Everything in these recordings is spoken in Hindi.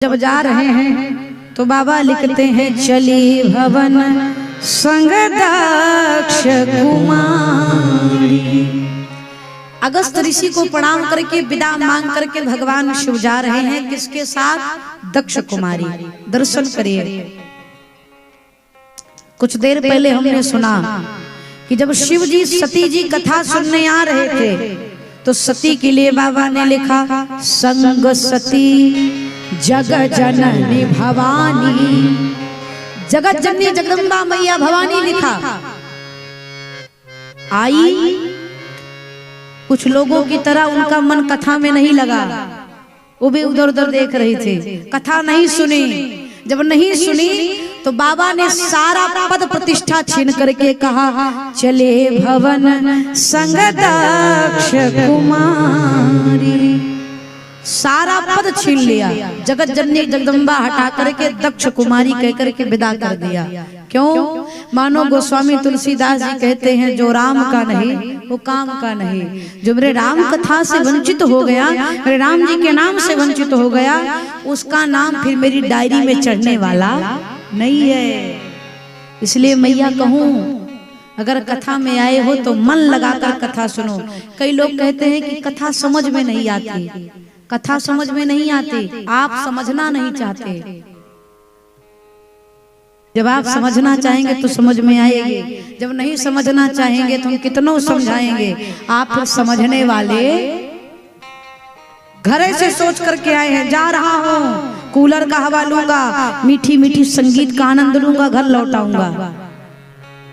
जब जा रहे हैं तो बाबा लिखते हैं चली भवन संग दक्ष कुमारी। अगस्त ऋषि को प्रणाम करके विदा मांग करके भगवान शिव जा रहे हैं, किसके साथ? दक्ष कुमारी। दर्शन करिए। कुछ देर पहले हमने सुना कि जब शिव जी सती जी कथा सुनने आ रहे थे तो सती के लिए बाबा ने लिखा संग सती जगत जननी भवानी। जगत जननी जगदम्बा मैया भवानी लिखा। आई कुछ लोगों की तरह उनका मन कथा में नहीं लगा, वो भी उधर उधर देख रहे थे, कथा नहीं सुनी। जब नहीं सुनी तो बाबा ने सारा पद प्रतिष्ठा छीन करके कहा चले भवन संग दक्ष कुमारी। सारा पद छीन लिया, जगत जननी जगदम्बा हटा करके दक्ष कुमारी कह करके विदा कर दिया। क्यों? मानो गोस्वामी तुलसीदास जी कहते हैं जो राम का नहीं वो काम का नहीं। जो मेरे राम कथा से वंचित हो गया, मेरे राम जी के नाम से वंचित हो गया, उसका नाम फिर मेरी डायरी में चढ़ने वाला नहीं है। इसलिए मैया कहूँ अगर कथा में आए हो तो मन लगाकर कथा सुनो। कई लोग कहते हैं कि कथा समझ में नहीं आती, कथा समझ में नहीं आती, आप समझना नहीं चाहते। जब आप समझना चाहेंगे तो समझ में आएगी, जब नहीं समझना चाहेंगे तो हम कितनों समझाएंगे। आप फिर समझने वाले घर से सोच करके आए हैं, जा रहा हूँ, कूलर का हवा लूंगा, मीठी मीठी संगीत का आनंद लूंगा, घर लौटाऊंगा।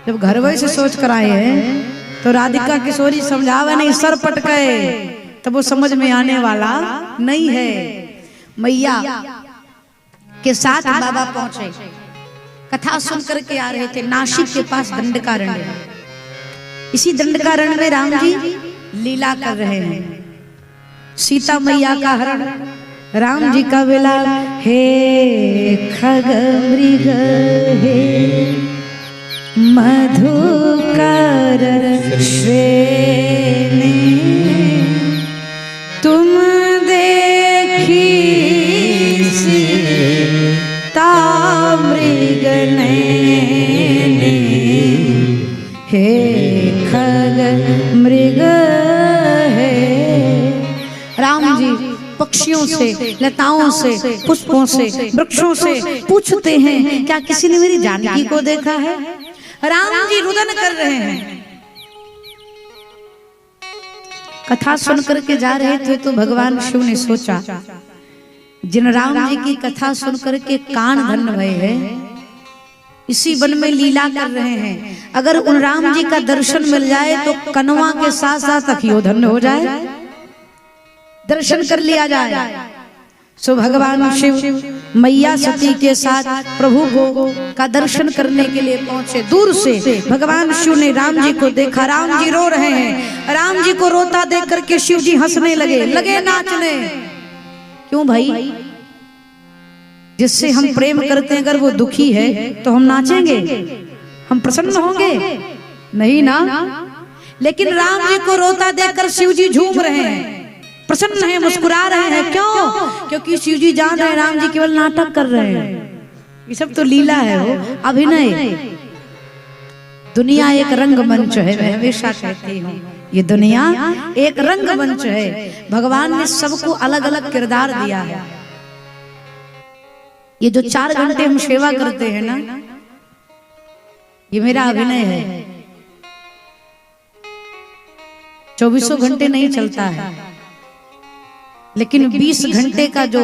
जब घर से सोच कर आए हैं तो राधिका किशोरी समझावे नहीं, सर पटके, तब वो समझ में आने वाला नहीं है। मैया के साथ बाबा पहुंचे, कथा सुन करके आ रहे थे। नासिक के पास दंडकारण्य, इसी दंडकारण्य में राम जी लीला कर रहे हैं। सीता मैया का हरण, राम जी का विलाप। हे खग मृग हे मधुकर श्रेणी तुम देखी सीता मृग नैनी। हे खग मृग है। राम जी पक्षियों से, लताओं से, पुष्पों से, वृक्षों से पूछते हैं क्या किसी ने मेरी जानकी को देखा है? राम जी रुदन कर रहे हैं। कथा सुन करके जा रहे थे तो भगवान शिव ने सोचा जिन राम जी की कथा सुन करके कान धन्य भये हैं, इसी वन में लीला कर रहे हैं, अगर उन राम जी का दर्शन मिल जाए तो कनवा के साथ साथ अखियों धन्य हो जाए, दर्शन कर लिया जाए। सो भगवान शिव मैया सती के साथ प्रभु को का दर्शन करने के लिए पहुंचे। दूर से भगवान शिव ने राम जी को देखा, राम जी रो रहे हैं। राम जी को रोता देख करके शिव जी हंसने लगे नाचने। क्यों भाई? जिससे हम प्रेम करते हैं अगर वो दुखी है तो हम नाचेंगे, हम प्रसन्न होंगे? नहीं ना। लेकिन राम जी को रोता देखकर शिव जी झूम रहे हैं, प्रसन्न है, मुस्कुरा रहे हैं। क्यों? क्योंकि शिव जी जान रहे हैं राम जी केवल नाटक कर रहे हैं, ये सब तो लीला है, वो अभिनय। दुनिया एक रंगमंच है, मैं हमेशा कहती हूँ ये दुनिया एक रंगमंच है। भगवान ने सबको अलग अलग किरदार दिया है। ये जो 4 घंटे हम सेवा करते हैं ना, ये मेरा अभिनय है। 24 घंटे नहीं चलता है, लेकिन 20 घंटे का जो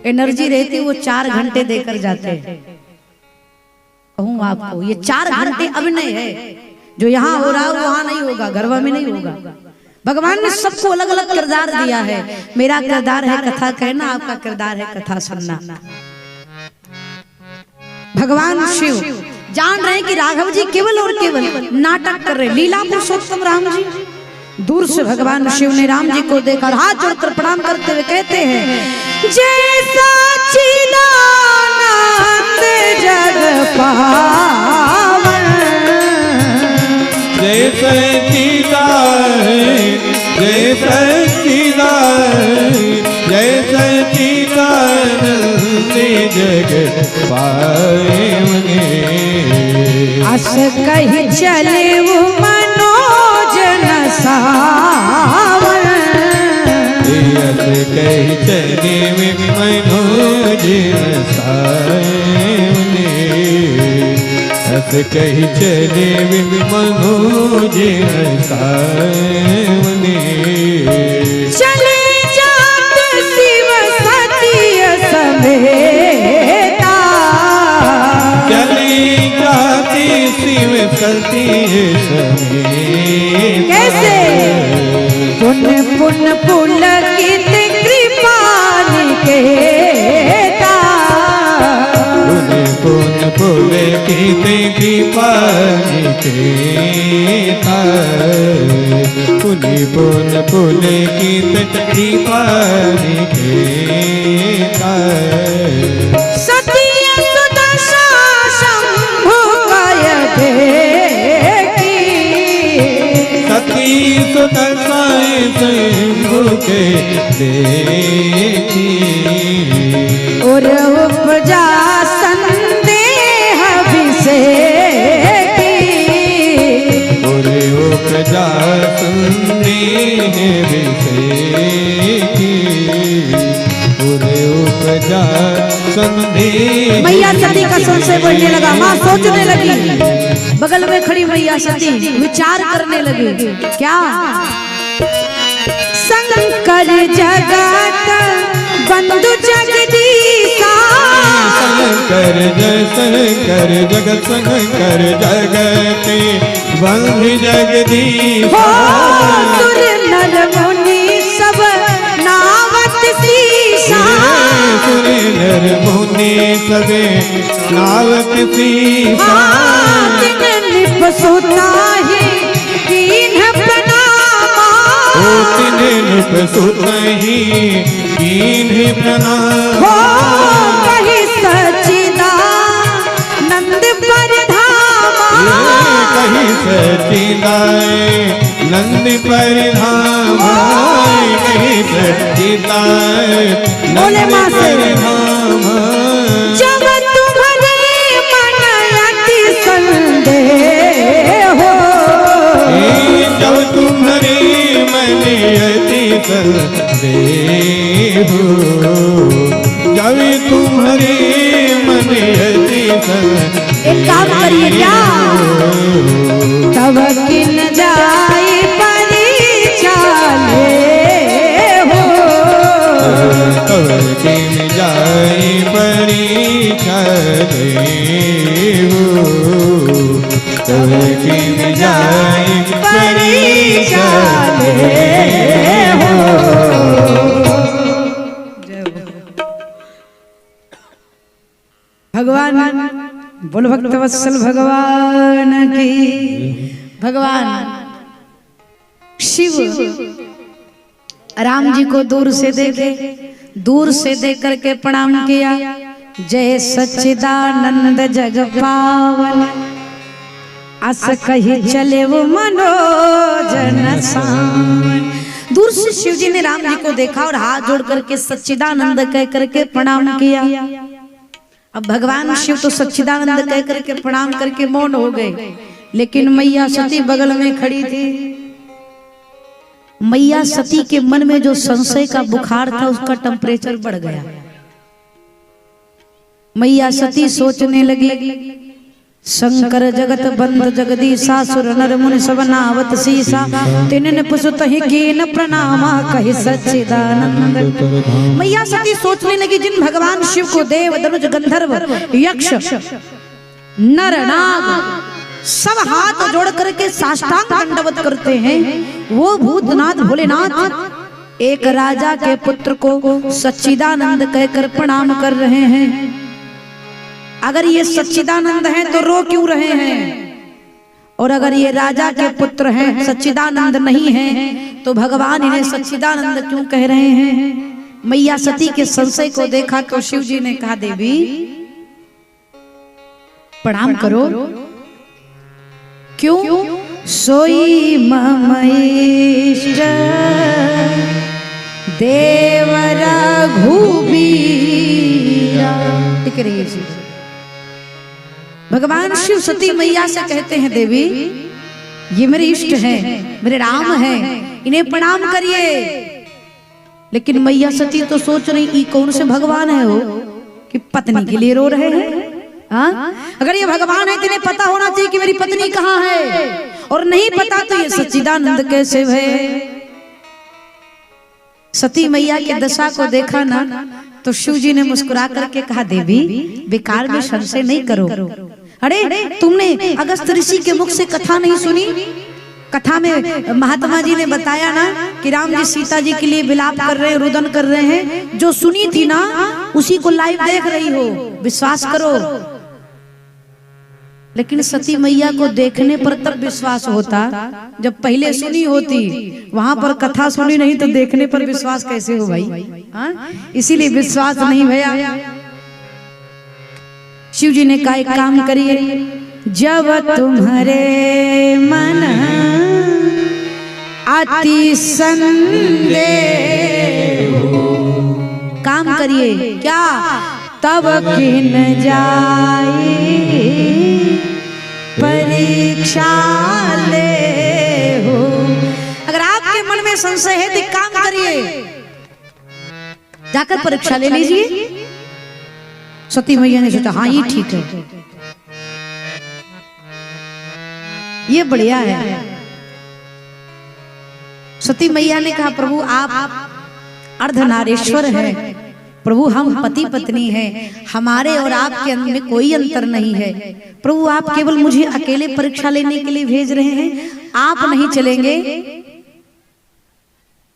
एनर्जी रहती है वो 4 घंटे देकर जाते हैं। कहूँ आपको ये 4 घंटे अभिनय है, जो यहाँ हो रहा है वहां नहीं होगा, गरबा में नहीं होगा। भगवान ने सबको अलग अलग किरदार दिया है। मेरा किरदार है कथा कहना, आपका किरदार है कथा सुनना। भगवान शिव जान रहे हैं कि राघव जी केवल और केवल नाटक कर रहे, लीला पुरुषोत्तम राम जी। दूर से भगवान शिव ने राम जी को देखा, हाथ जोड़कर प्रणाम करते हुए कहते हैं जैसा चिदानंद जग पावन, जय सच्चिदानंद, जय सच्चिदानंद, जय सच्चिदानंद। जग पावने। अस कही चले वो मनोजन सावन, अस कही चले मनोजन सावने। अस कही चले मनोजन सावने। चले जात शिव सतीय समेता, चली जाती शिव सतीय समेता। कैसे पुण्य पुण्य पुलकित कृपा निकेता, पुण्य पुण्य पुलकित कृपा निकेता। पुण्य पुण्य पुलकित कृपा निकेता। सतीय सुदशा शंभु कय देखी, सती सुदशाएं शंभु के देखी। और उपजा संदेह विषेकी, और उपजा संदेह विषेकी। और उपजा संदेह। मैया सती का संशय बढ़ने लगा। माँ सोचने लगी, बगल में खड़ी मैया सती विचार करने लगी, क्या शंकर जगत बंधु जगदीशा, शंकर जय शंकर जगत शंकर जगत बंधु जगदीश। हो सुर नर मुनि सब नावत सीसा, सुर नर मुनि सबे नावत सीसा। तिन निप सुता ही कीन्ह प्रणामा, ओ तिन निप सुतहि कीन्ह प्रणाम। हो कही सच्चिदानंद परधामा, कही सच्चिदानंद परधामा। कही सच्चिदानंद परधामा। जब तुम्हारे मन अति संदेह हो, जब तुम्हारे मन अति संदेह हो। जब तुम्हारे मन अति संदेह। एक काम करिए क्या, तब किन जाए परिचाले हो, तब किन जाए परिचाले हो। तब किन जाए परिचाले हो। भगवान बोल भक्तवत्सल भगवान की। भगवान शिव राम जी को दूर से देखे, दूर से देख करके प्रणाम किया। जय सच्चिदानंद जग पावन, अस कही चले वो मनोजन सावन। दूर से शिव जी ने राम जी को देखा और हाथ जोड़ करके सच्चिदानंद कह करके प्रणाम किया। अब भगवान शिव तो सच्चिदानंद कह करके प्रणाम करके मौन हो गए, लेकिन मैया सती बगल में खड़ी थी। मैया सती के मन में जो संशय का बुखार था उसका टेम्परेचर बढ़ गया। मैया सती सोचने लगी, शंकर जगत बंध जगदीशा, सुर नर मुनि सब नावत सीसा। तिन्ने पुसुत ही कीन प्रणामा कहि सच्चिदानंद। मैया सती सोचने लगी, जिन भगवान शिव को देव धनुष गंधर्व यक्ष नर नाग सब हाथ जोड़ करके साष्टांग दंडवत करते हैं, वो भूतनाथ भोलेनाथ एक राजा के पुत्र को सच्चिदानंद कहकर प्रणाम कर रहे हैं। अगर ये सच्चिदानंद हैं तो रो क्यों रहे हैं, और अगर ये राजा के पुत्र हैं सच्चिदानंद नहीं हैं तो भगवान इन्हें सच्चिदानंद क्यों कह रहे हैं। मैया सती के संशय को देखा तो शिव जी ने कहा, देवी प्रणाम करो। क्यों? सोई मम इष्ट देव रघुबीरा। टिके रहिए जी। भगवान शिव सती मैया से कहते हैं देवी ये मेरे इष्ट हैं, मेरे राम हैं, इन्हें प्रणाम करिए। लेकिन मैया सती तो सोच रही ये कौन से भगवान है हो कि पत्नी के लिए रो रहे हैं। हाँ? अगर ये भगवान है तो इन्हें पता होना चाहिए कि मेरी पत्नी कहाँ है, और नहीं पता तो ये सच्चिदानंद कैसे है। सती मैया के दशा को देखा ना तो शिव जी ने मुस्कुरा करके कहा देवी बेकार में संशय नहीं करो। अरे तुमने अगस्त ऋषि के मुख से कथा नहीं सुनी? कथा में महात्मा जी ने बताया ना कि राम जी सीता जी के लिए विलाप कर रहे हैं, रुदन कर रहे हैं। जो सुनी थी ना उसी को लाइव देख रही हो, विश्वास करो। लेकिन सती मैया को देखने पर तब विश्वास होता जब पहले सुनी होती। वहां पर कथा सुनी नहीं तो देखने पर विश्वास कैसे हो भाई? इसीलिए विश्वास नहीं भैया। शिव जी ने कहा एक काम करिए, जब तुम्हारे मन अति संदेह काम करिए क्या, तब किन जाए परीक्षा ले हो। अगर आपके मन में संशय है तो काम करिए, जाकर परीक्षा ले लीजिए। सती मैया ने सोचा हाँ ये ठीक है, ये बढ़िया है। सती मैया ने कहा प्रभु आप अर्धनारीश्वर हैं, प्रभु हम पति पत्नी हैं, हमारे और आपके में कोई अंतर नहीं है। प्रभु आप केवल मुझे अकेले परीक्षा लेने के लिए भेज रहे हैं, आप नहीं चलेंगे?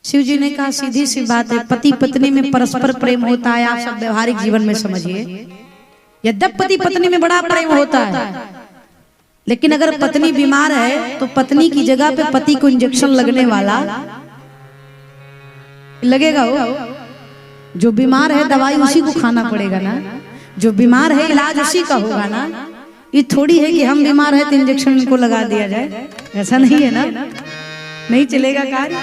शिव जी ने कहा सीधी सी बात है, पति पत्नी में परस्पर प्रेम होता है, आप सब व्यवहारिक जीवन में समझिए। यद्यप पति पत्नी में बड़ा प्रेम होता है, लेकिन अगर पत्नी बीमार है तो पत्नी की जगह पे पति को इंजेक्शन लगने वाला लगेगा। हो जो बीमार है दवाई उसी को खाना पड़ेगा ना, जो बीमार है इलाज उसी का होगा ना। ये थोड़ी है कि हम बीमार है तो इंजेक्शन इनको लगा दिया जाए, ऐसा नहीं है ना, नहीं चलेगा कार्य।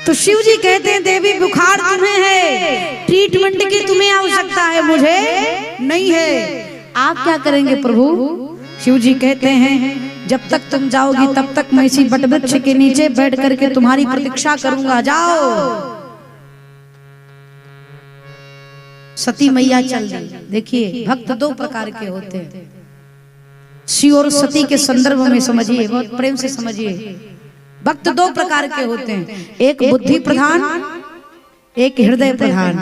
तो शिव जी कहते हैं देवी बुखार तुम्हें है, ट्रीटमेंट की तुम्हें आवश्यकता है, मुझे नहीं है। आप क्या करेंगे प्रभु? शिव जी कहते हैं जब तक तुम जाओगी तब तक मैं इसी बटवृक्ष के नीचे बैठ करके तुम्हारी प्रतीक्षा करूंगा, जाओ। सती मैया चल दी। देखिए भक्त दो प्रकार के होते हैं, शिव और सती के संदर्भ में समझिए, बहुत प्रेम से समझिए। भक्त दो प्रकार के होते हैं, एक बुद्धि प्रधान, एक हृदय प्रधान।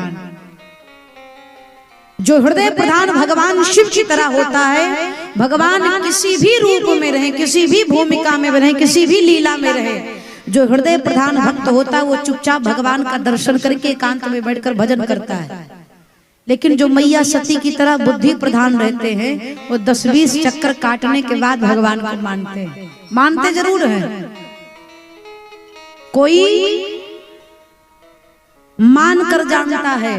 जो हृदय प्रधान भगवान शिव की तरह होता है, भगवान किसी भी रूप में रहे, किसी भी भूमिका में रहे, किसी भी लीला में रहे, जो हृदय प्रधान भक्त होता है वो चुपचाप भगवान का दर्शन करके एकांत में बैठकर भजन करता है। लेकिन जो मैया सती की तरह बुद्धि प्रधान रहते हैं वो 10-20 चक्कर काटने के बाद भगवान को मानते हैं। मानते जरूर हैं, कोई मानकर जानता है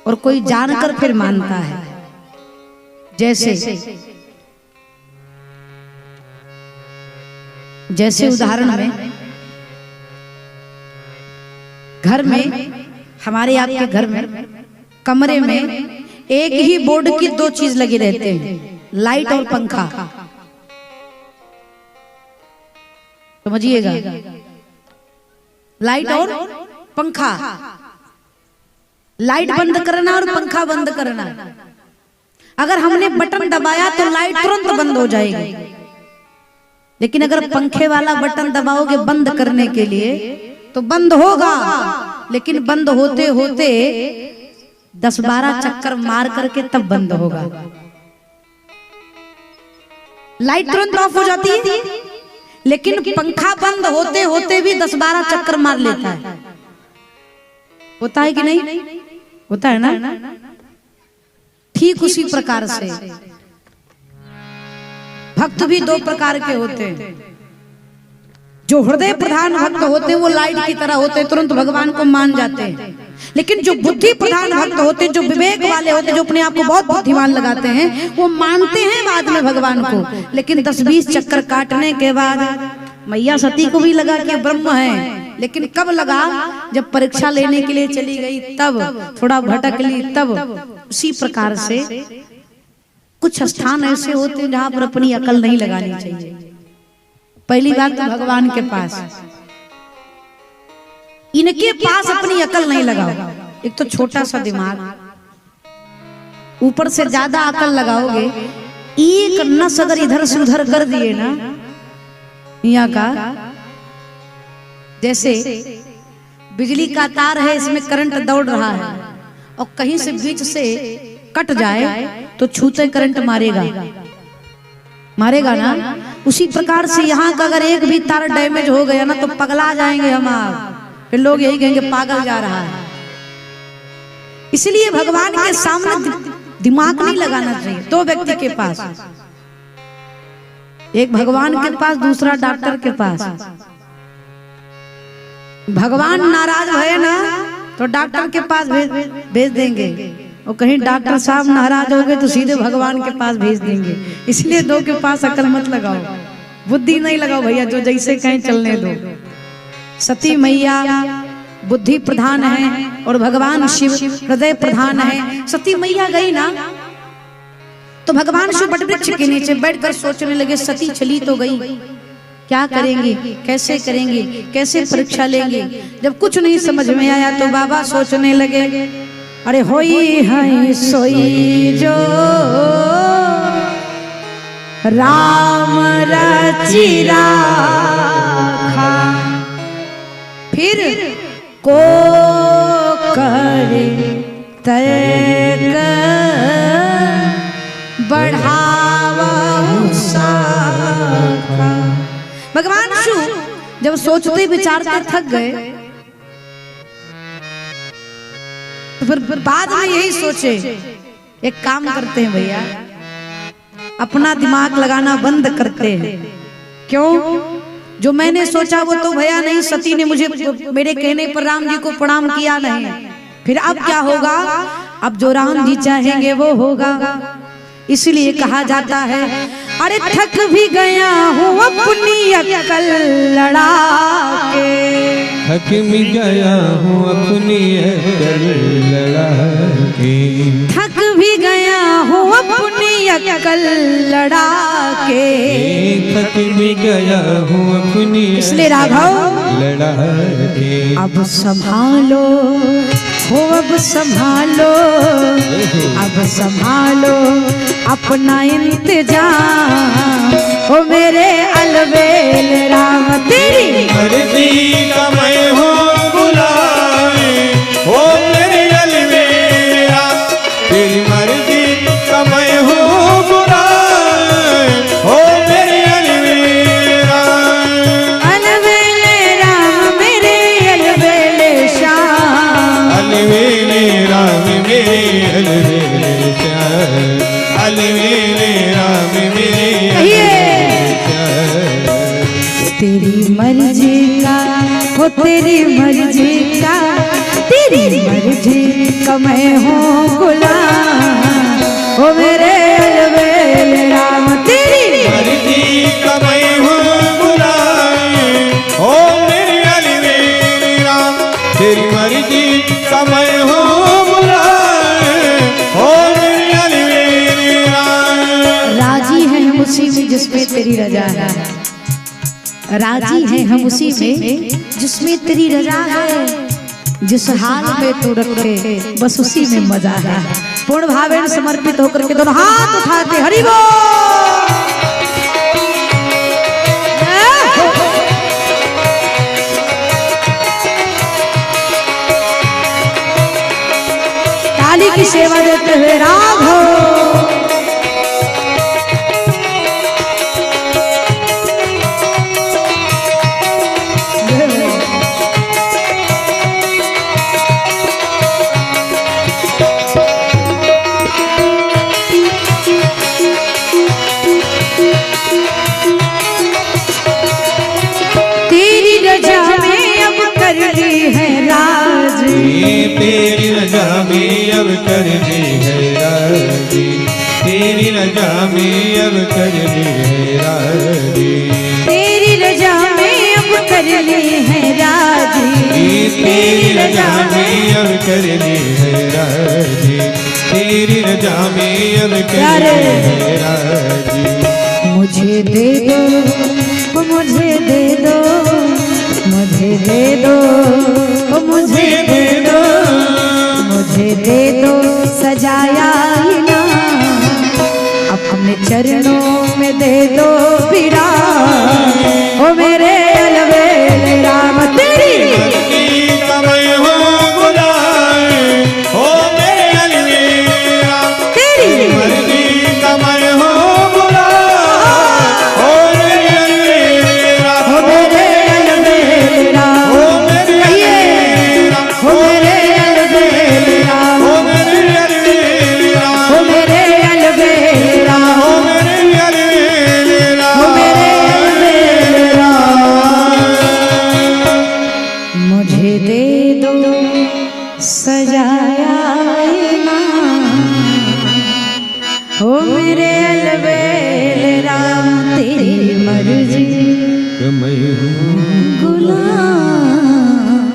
और कोई जानकर फिर मानता है। जैसे उदाहरण में घर में, हमारे आपके घर में कमरे में एक ही बोर्ड की दो चीज लगी रहते हैं, लाइट और पंखा। समझिएगा, लाइट और पंखा, लाइट बंद करना और पंखा बंद करना। अगर हमने बटन दबाया तो लाइट तुरंत बंद हो जाएगी, लेकिन अगर पंखे वाला बटन दबाओगे बंद करने के लिए तो बंद होगा, लेकिन बंद होते होते 10-12 चक्कर मार करके तब बंद होगा। लाइट तुरंत ऑफ हो जाती है, लेकिन पंखा बंद होते होते भी 10-12 चक्कर मार लेता है। होता है कि नहीं? होता है ना। ठीक उसी प्रकार से भक्त भी दो प्रकार के होते हैं। जो हृदय प्रधान भक्त होते हैं वो लाइट की तरह होते हैं, तुरंत भगवान को मान जाते हैं। लेकिन जो बुद्धि प्रधान भक्त होते हैं, जो विवेक वाले होते हैं, जो अपने आप को बहुत बुद्धिमान लगाते हैं, वो मानते हैं बाद में भगवान को, लेकिन 10-20 चक्कर काटने के बाद मैया सती को भी लगा कि ब्रह्म है, लेकिन कब लगा, जब परीक्षा लेने के लिए चली गई तब थोड़ा भटक ली तब। उसी प्रकार से कुछ स्थान ऐसे होते हैं जहां पर अपनी अकल नहीं लगानी चाहिए। पहली बात तो भगवान के पास, इनके पास अपनी अकल नहीं लगाओ। एक तो छोटा सा दिमाग, ऊपर से ज्यादा अकल लगाओगे, एक नस अगर इधर से उधर कर दिए ना, यहाँ का जैसे बिजली का तार है, इसमें करंट दौड़ रहा है और कहीं से बीच से कट जाए तो छूते करंट मारेगा, मारेगा ना। उसी प्रकार से यहाँ का अगर एक भी तार डैमेज हो गया ना तो पगला जाएंगे हम आप, फिर लोग यही कहेंगे पागल जा रहा है। इसलिए भगवान के सामने दिमाग नहीं लगाना चाहिए। दो व्यक्ति के पास, एक भगवान के पास, दूसरा डॉक्टर के पास। भगवान नाराज है ना तो डॉक्टर के पास भेज देंगे, और कहीं डॉक्टर साहब नाराज हो गए तो सीधे भगवान के पास भेज देंगे। इसलिए दो के पास अकल मत लगाओ, बुद्धि नहीं लगाओ भैया, जो जैसे कहीं चलने दो। सती मैया बुद्धि प्रधान है और भगवान शिव हृदय प्रधान है। सती मैया गई ना तो भगवान शिव वटवृक्ष के नीचे बैठकर सोचने लगे, सती चली तो गई, क्या करेंगे, कैसे करेंगे, कैसे परीक्षा लेंगे। जब कुछ नहीं समझ में आया तो बाबा सोचने लगे, अरे होई है सोई जो राम रचि राखा, फिर को करे तय बढ़ावा साखा। भगवान शिव जब सोचते विचारते थक गए तो फिर बाद में यही सोचे, एक काम करते हैं भैया, अपना दिमाग लगाना बंद करते हैं। क्यों? जो मैंने सोचा वो तो भैया नहीं, सती ने मुझे मेरे कहने पर राम जी को प्रणाम किया नहीं, फिर अब क्या होगा, अब जो राम जी चाहेंगे वो होगा। इसलिए कहा जाता है, अरे थक भी गया हूँ अपनी अकल लड़ा के, थक भी गया हूँ अपनी अकल लड़ा के, थक भी गया हूँ अपनी अकल लड़ा के, थक भी गया हूँ अपनी इसलिए राघव लड़ा के। अब संभालो हो, अब संभालो, अब संभालो अपना इंतजाम, हो मेरे अलबेल राम तेरी मर्जी का मैं हूँ बुलाए, हो मेरे अलबेल राम तेरी मर्जी का मैं हूँ बुलाए, हो मेरे अलबेल राम, अलबेल राम मेरे अलबेल श्याम, अलबेल राम मेरे अलबेल श्याम, अलबेल राम मेरे तेरी मर्जी का हो, तेरी मर्जी का, तेरी मर्जी का मैं हूँ गुलाम, हो मेरे अलबेल राम तेरी मर्जी का मैं हूँ बुलाए, हो मेरे अलबेल राम तेरी मर्जी का मैं हूँ बुलाए, हो मेरे अलबेल राम। राजी है हम उसी में जिसमें तेरी रजा है, राजी है हम उसी में जिसमें तेरी रजा है, जिस हाल में तू रखे बस उसी में मजा है। पूर्ण भावेन समर्पित होकर के दोनों हाथ उठाते हरि बोल। ताली की सेवा देते हुए राघव तेरी रजा में अब करनी है राजी, तेरी रजा में अब करनी है राजी, तेरी रजा में अब करनी है राजी, तेरी रजा में अब कर ली है राजी, तेरी रजा में अब कर ली है राजी। मुझे दे दो, मुझे दे दो, मुझे दे दो, मुझे दे दो, मुझे दे दो सजाया ना, अपने चरणों में दे दो विराम, ओ मेरे अलवेल राम। तेरी समय हो बुलाए, ओ मेरे अलवेल राम, तेरी मर्जी समय हो बुलाए, ओ मेरे अलवेल राम, ओ मेरे अलवेल राम, ओ मेरे अलवेल राम, ओ मेरे अलवेल राम, ओ मेरे अलवेल राम, ओ मेरे अलवेल राम, ओ मेरे अलवेल राम, ओ मेरे अलवेल राम। मुझे दे दो सजाया ना, ओ मेरे अलवेल राम, तेरी मर्जी मैं हूँ गुलाम।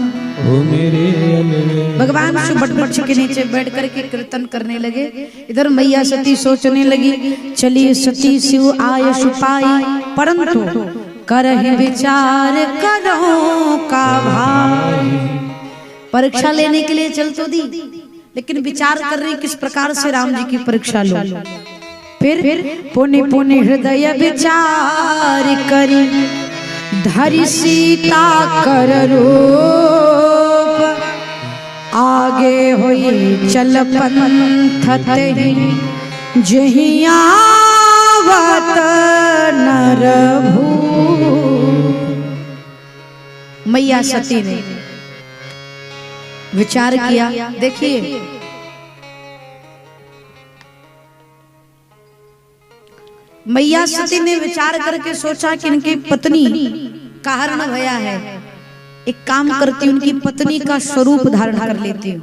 ओ मेरे अलवेल। भगवान शिव बट वृक्ष के नीचे बैठ करके कीर्तन करने लगे। इधर मैया सती सोचने लगी, चलिए सती शिव आय छुपाई, परंतु करहि विचार करो का भाई। परीक्षा लेने के लिए चल तो दी, लेकिन विचार कर रही किस प्रकार से राम जी की परीक्षा लो। फिर पुनि पुनि हृदय विचार करी, धरि सीता कर रूप, आगे होई चल पंथ तहि, जहि आवत नर भूप। मैया सती ने विचार किया। देखिए मैया सती ने विचार करके सोचा कि इनकी पत्नी का हरण भया है, एक काम करती हूं, उनकी पत्नी का स्वरूप धारण कर लेती हूं।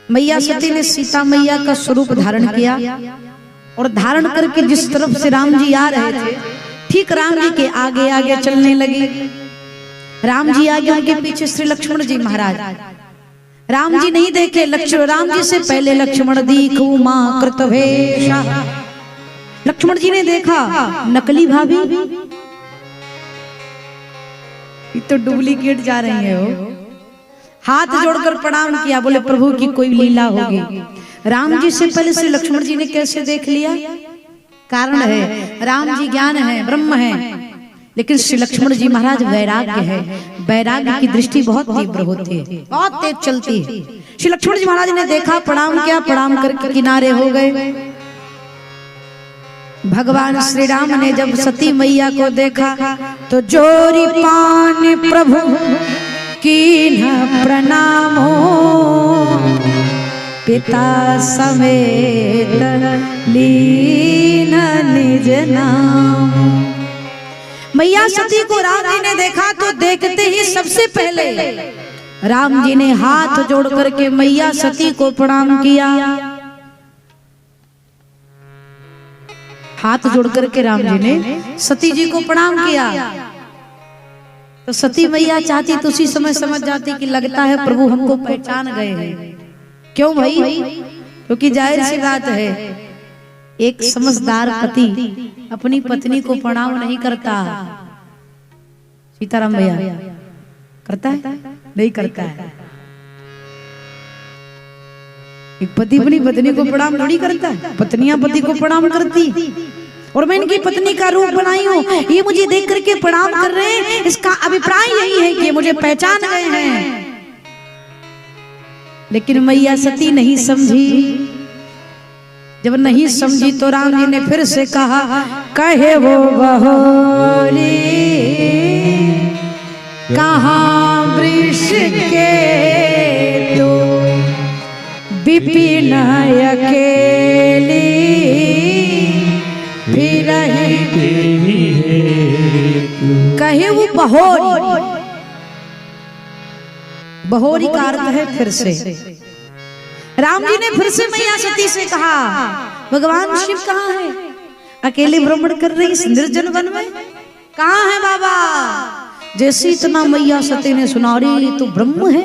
मैया सती ने सीता मैया का स्वरूप धारण किया और धारण करके जिस तरफ से राम जी आ रहे थे, ठीक राम जी के आगे आगे चलने लगी। राम जी आगे, उनके पीछे श्री लक्ष्मण जी महाराज। राम जी नहीं देखे, राम जी से पहले लक्ष्मण दीखू मां कृतवेशा। लक्ष्मण जी ने देखा नकली भाभी, ये तो डुप्लीकेट जा रही है। वो हाथ जोड़कर प्रणाम किया, बोले प्रभु की कोई लीला होगी। राम जी से पहले श्री लक्ष्मण जी ने कैसे देख लिया? कारण है, राम जी ज्ञान है, ब्रह्म है, लेकिन श्री लक्ष्मण जी महाराज वैराग्य है। वैराग्य की दृष्टि बहुत तीव्र होती है, बहुत तेज चलती है। श्री लक्ष्मण जी महाराज ने देखा, प्रणाम किया, प्रणाम करके किनारे हो गए। भगवान श्री राम ने जब सती मैया को देखा तो जोरी पान प्रभु कीन्ह प्रणामो, पिता समेत लीन निज नाम। मैया सती को राम जी ने देखा तो देखते ही सबसे पहले राम जी ने हाथ जोड़ करके मैया सती को प्रणाम किया। हाथ जोड़ करके राम जी ने सती जी को प्रणाम किया। तो सती मैया चाहती तो उसी समय समझ जाती कि लगता है प्रभु हमको पहचान गए हैं। क्यों भाई? क्योंकि जाहिर सी बात है, एक समझदार पति अपनी पत्नी को प्रणाम नहीं करता। सीताराम भैया करता है? नहीं करता है। एक पति अपनी पत्नी को प्रणाम थोड़ी करता है, पत्नियां पति को प्रणाम करती। और मैं इनकी पत्नी का रूप बनाई हूँ, ये मुझे देख करके प्रणाम कर रहे हैं, इसका अभिप्राय यही है कि मुझे पहचान गए हैं। लेकिन मैया सती नहीं समझी। जब नहीं समझी तो राम जी ने फिर से कहा, कहे वो बहोरी कहाँ वृष के तो विपिन अकेली फिर कहे वो बहोरी। बहोरी का अर्थ है फिर से। राम जी ने फिर से मैया सती से कहा, भगवान शिव कहाँ है? अकेले भ्रमण कर रही इस निर्जन वन में, कहाँ है बाबा? जैसे इतना मैया सती ने सुना, अरे ये तो ब्रह्म है,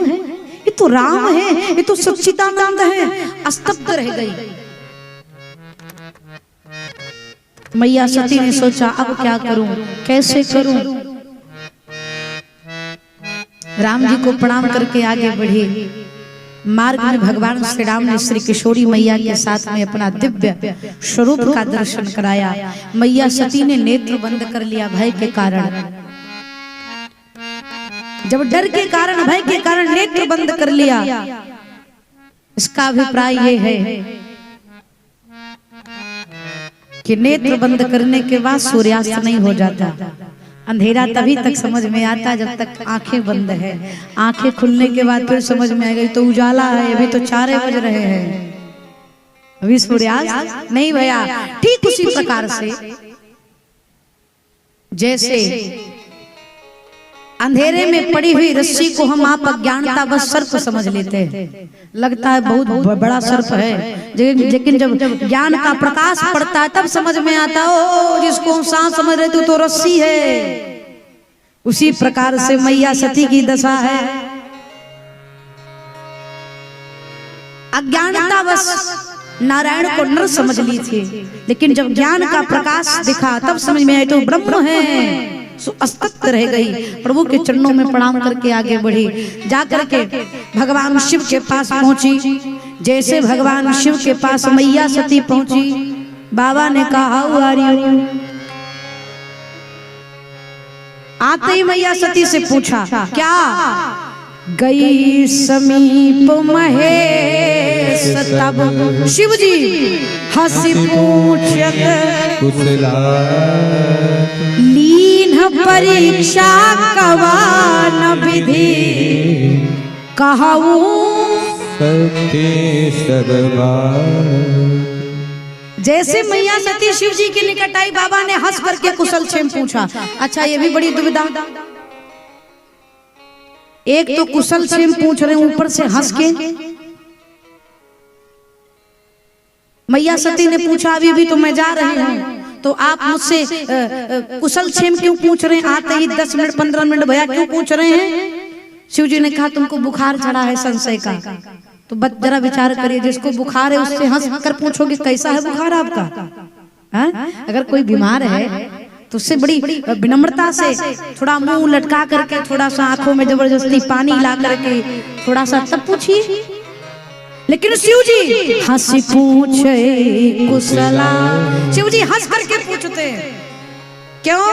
ये तो राम है, ये तो सच्चिदानंद है, स्तब्ध रह गई। मैया सती ने सोचा अब क्या करूं, कैसे करूं। राम जी को प्रणाम करके आगे बढ़ी। मार्ग में भगवान श्री राम ने श्री किशोरी मैया के साथ में अपना दिव्य स्वरूप का दर्शन कराया। मैया सती ने नेत्र बंद कर लिया भय के कारण। जब डर के कारण, भय के कारण नेत्र बंद कर लिया, इसका अभिप्राय ये है कि नेत्र बंद करने के बाद सूर्यास्त नहीं हो जाता। अंधेरा तभी तक समझ में आता जब तक आंखें बंद है। आंखें खुलने के बाद फिर समझ में आएगा तो उजाला है, अभी तो 4 बज रहे हैं, अभी सूर्यास्त नहीं भैया। ठीक उसी प्रकार से जैसे अंधेरे में पड़ी हुई रस्सी को हम आप अज्ञानता बस सर्प समझ लेते हैं, लगता है बहुत बड़ा सर्प है, लेकिन जब ज्ञान का प्रकाश पड़ता है तब समझ में आता ओ जिसको हम सांप समझ रहे थे तो रस्सी है। उसी प्रकार से मैया सती की दशा है। अज्ञानता बस नारायण को नर समझ ली थी, लेकिन जब ज्ञान का प्रकाश दिखा तब समझ में आया तो ब्रह्म है, स्तब्ध रह गई। प्रभु के चरणों में प्रणाम करके आगे बढ़ी। जाकर के भगवान शिव के पास पहुंची। जैसे भगवान शिव के पास मैया सती पहुंची, बाबा ने कहा हाउ आर यू। आते ही मैया सती से पूछा क्या। गई समीप महेश तब शिव जी हंसी पूछत लीन परीक्षा कवान विधि कहूँ जैसे मैया सती शिव जी के निकट आई, बाबा ने हंस करके कुशल क्षेम पूछा। अच्छा ये भी बड़ी दुविधा, एक तो कुशल क्षेम पूछ रहे ऊपर से हंस के। मैया सती ने पूछा अभी भी तो मैं जा रही हूँ, तो आप मुझसे कुशल क्षेम क्यों पूछ रहे हैं? आते ही 10 मिनट 15 मिनट भैया क्यों पूछ रहे हैं? शिव जी ने कहा तुमको बुखार चढ़ा है संशय का, तो बस जरा विचार करिए, जिसको बुखार है उससे हंस कर पूछोगे कैसा है बुखार आपका? अगर कोई बीमार है तो उससे बड़ी विनम्रता से थोड़ा मुंह लटका करके, थोड़ा सा आंखों में जबरदस्ती पानी ला करके थोड़ा सा तब पूछिए। लेकिन शिव जी हंसी पूछे कुशला, शिव जी हंस करके पूछते क्यों?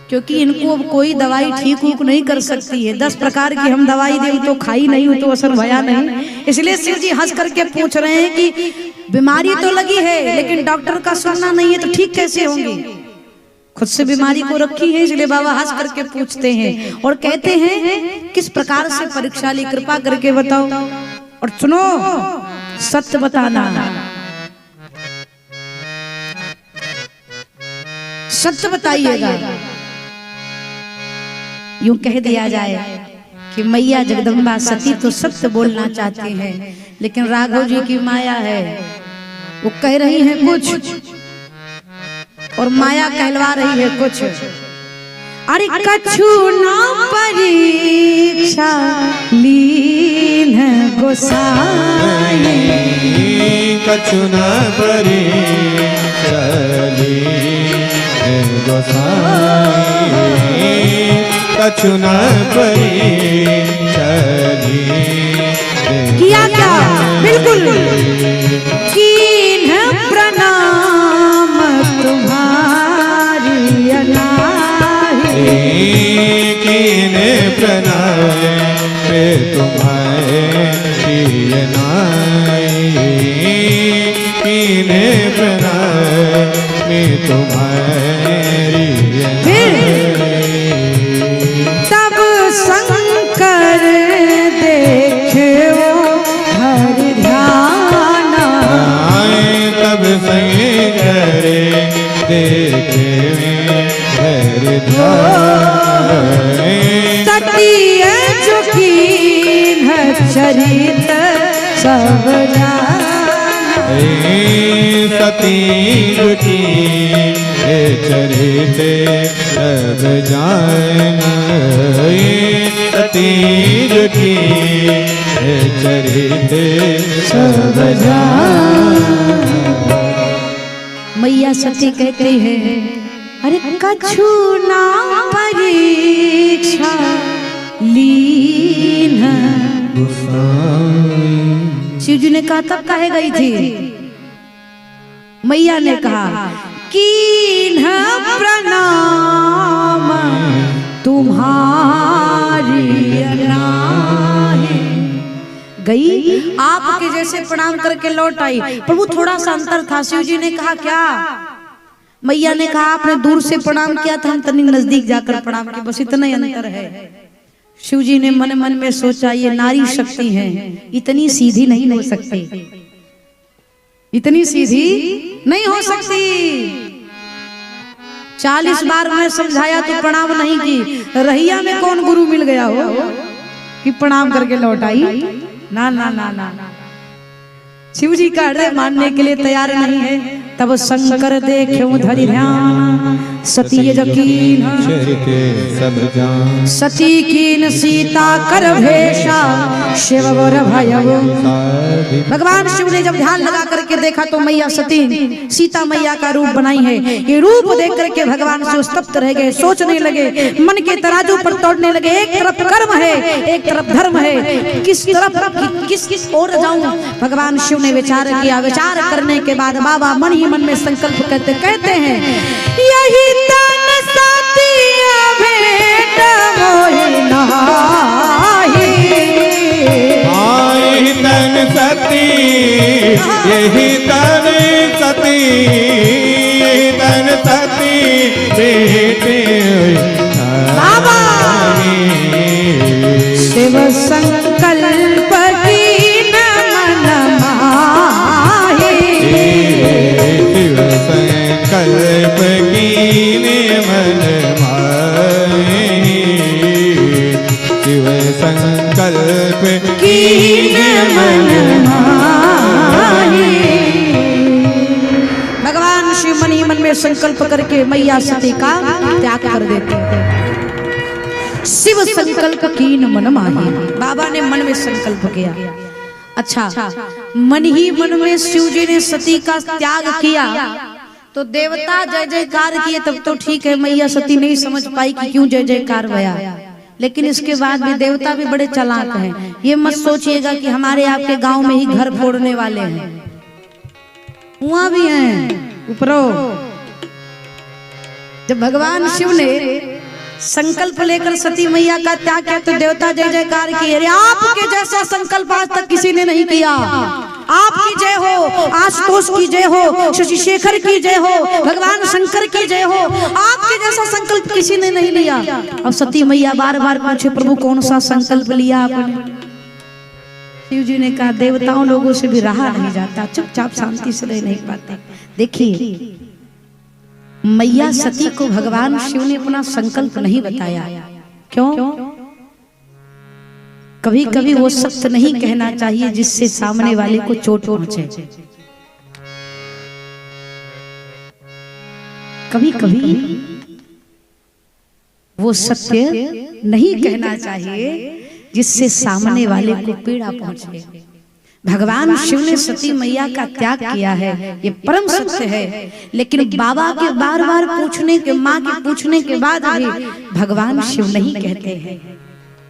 क्योंकि इनको अब कोई दवाई ठीक उक नहीं कर सकती है। 10 प्रकार की हम दवाई दें तो खाई नहीं, तो असर भया नहीं। इसलिए शिव जी हंस करके पूछ रहे हैं कि बीमारी तो लगी है लेकिन डॉक्टर का सुनना नहीं है तो ठीक कैसे होंगी? खुद से बीमारी को रखी है, इसलिए बाबा हंस करके पूछते हैं और कहते हैं किस प्रकार से परीक्षा ली, कृपा करके बताओ। और सुनो, सत्य बताना, सत्य बताइएगा। यूं कह दिया जाए कि मैया जगदम्बा सती तो सत्य बोलना चाहती हैं, लेकिन राघव जी की माया है, वो कह रही है कुछ और माया कहलवा रही है कुछ। अरे कछु ना परीक्षा लीन गोसाई, कछु ना परीक्षा लीन गोसाई, कछु न परीक्षा किया क्या? बिल्कुल कीन प्रणाम तुम्हारी अनाही, कीन प्रणाम तुम्हारी अनाही, कीन प्रणाम तुम्हारी शंकर देखे हर ध्यान, तब शंकर देखे हर ध्यान, सती जो कीन चरित सब जान, सती की चरित सब जान, सती की चरित सब जान। मैया सती कहते हैं अरे कछु ना परीक्षा लीन। शिव जी ने कहा तब काहे गई थी? मैया ने कहा कीन प्रणाम तुम्हारी अनाही। गई आपके जैसे प्रणाम करके लौट आई। प्रभु थोड़ा सा अंतर था। शिव जी ने कहा क्या? मैया ने कहा आपने दूर से प्रणाम किया था, हम तनी नजदीक जाकर प्रणाम किया, बस इतना ही अंतर है। शिव जी ने मन मन में सोचा ये नारी शक्ति है, इतनी सीधी नहीं हो सकती, इतनी सीधी नहीं हो सकती। 40 बार मैं समझाया तो प्रणाम नहीं की। रहिया में कौन गुरु मिल गया हो कि प्रणाम करके लौट आई? ना ना ना ना, शिव जी का हृदय मानने के लिए तैयार नहीं है। तब शंकर देखे धरि ध्यान, सती यकीन सब जान, सती कीन सीता कर भेषा शिव वर भयव। भगवान शिव ने जब ध्यान लगा करके देखा तो मैया सती सीता मैया का रूप बनाई है। ये रूप देख करके भगवान शिव स्तब्ध रह गए, सोचने लगे, मन के तराजू पर तोड़ने लगे। एक तरफ कर्म है, एक तरफ धर्म है, किस तरफ किस ओर जाऊं? भगवान शिव ने विचार किया। विचार करने के बाद बाबा मन ही मन में संकल्प कहते हैं यही तन सती भेंट मोहि नाहि। यही तन सती, यही तन सती, यही तन सती भेंट बाबा शिव संकल्प की मन माहि। शिव संकल्प कीने मन माहि, शिव संकल्प कीने मन माहि। भगवान शिव मन ही मन में संकल्प करके मैया सती का त्याग कर देते हैं। शिव संकल्प कीन मन माहि। बाबा ने मन में संकल्प किया। अच्छा, मन ही मन में शिव जी ने सती का त्याग किया तो देवता जय जयकार किए, तब तो ठीक है। मैया सती नहीं समझ पाई कि क्यों जय जयकार हुआ, लेकिन इसके बाद भी देवता भी बड़े चालाक हैं। ये मत सोचिएगा कि हमारे आपके गांव में ही घर फोड़ने वाले हैं, वहां भी हैं ऊपरो। जब भगवान शिव ने संकल्प लेकर सती मैया का त्याग किया तो देवता जय जयकार किए। अरे आपके जैसा संकल्प आज तक किसी ने नहीं किया। आपकी जय हो, आशुतोष की जय हो, शशि शेखर की जय हो, भगवान शंकर की जय हो। आपके जैसा संकल्प किसी ने नहीं लिया। अब सती मैया बार बार पूछे प्रभु कौन सा संकल्प लिया आपने? शिव जी ने कहा देवताओं लोगों से भी रहा नहीं जाता, चुपचाप शांति से रह नहीं पाते। देखिए मैया सती को भगवान शिव ने अपना संकल्प नहीं बताया। क्यों? कभी कभी वो सत्य नहीं कहना चाहिए जिससे सामने वाले को चोट पहुंचे। कभी कभी वो सत्य नहीं कहना चाहिए जिससे सामने वाले को पीड़ा पहुंचे। भगवान शिव ने सती मैया का त्याग किया है, ये परम सत्य है। लेकिन बाबा के बार बार पूछने के, माँ के पूछने के बाद भी भगवान शिव नहीं कहते हैं।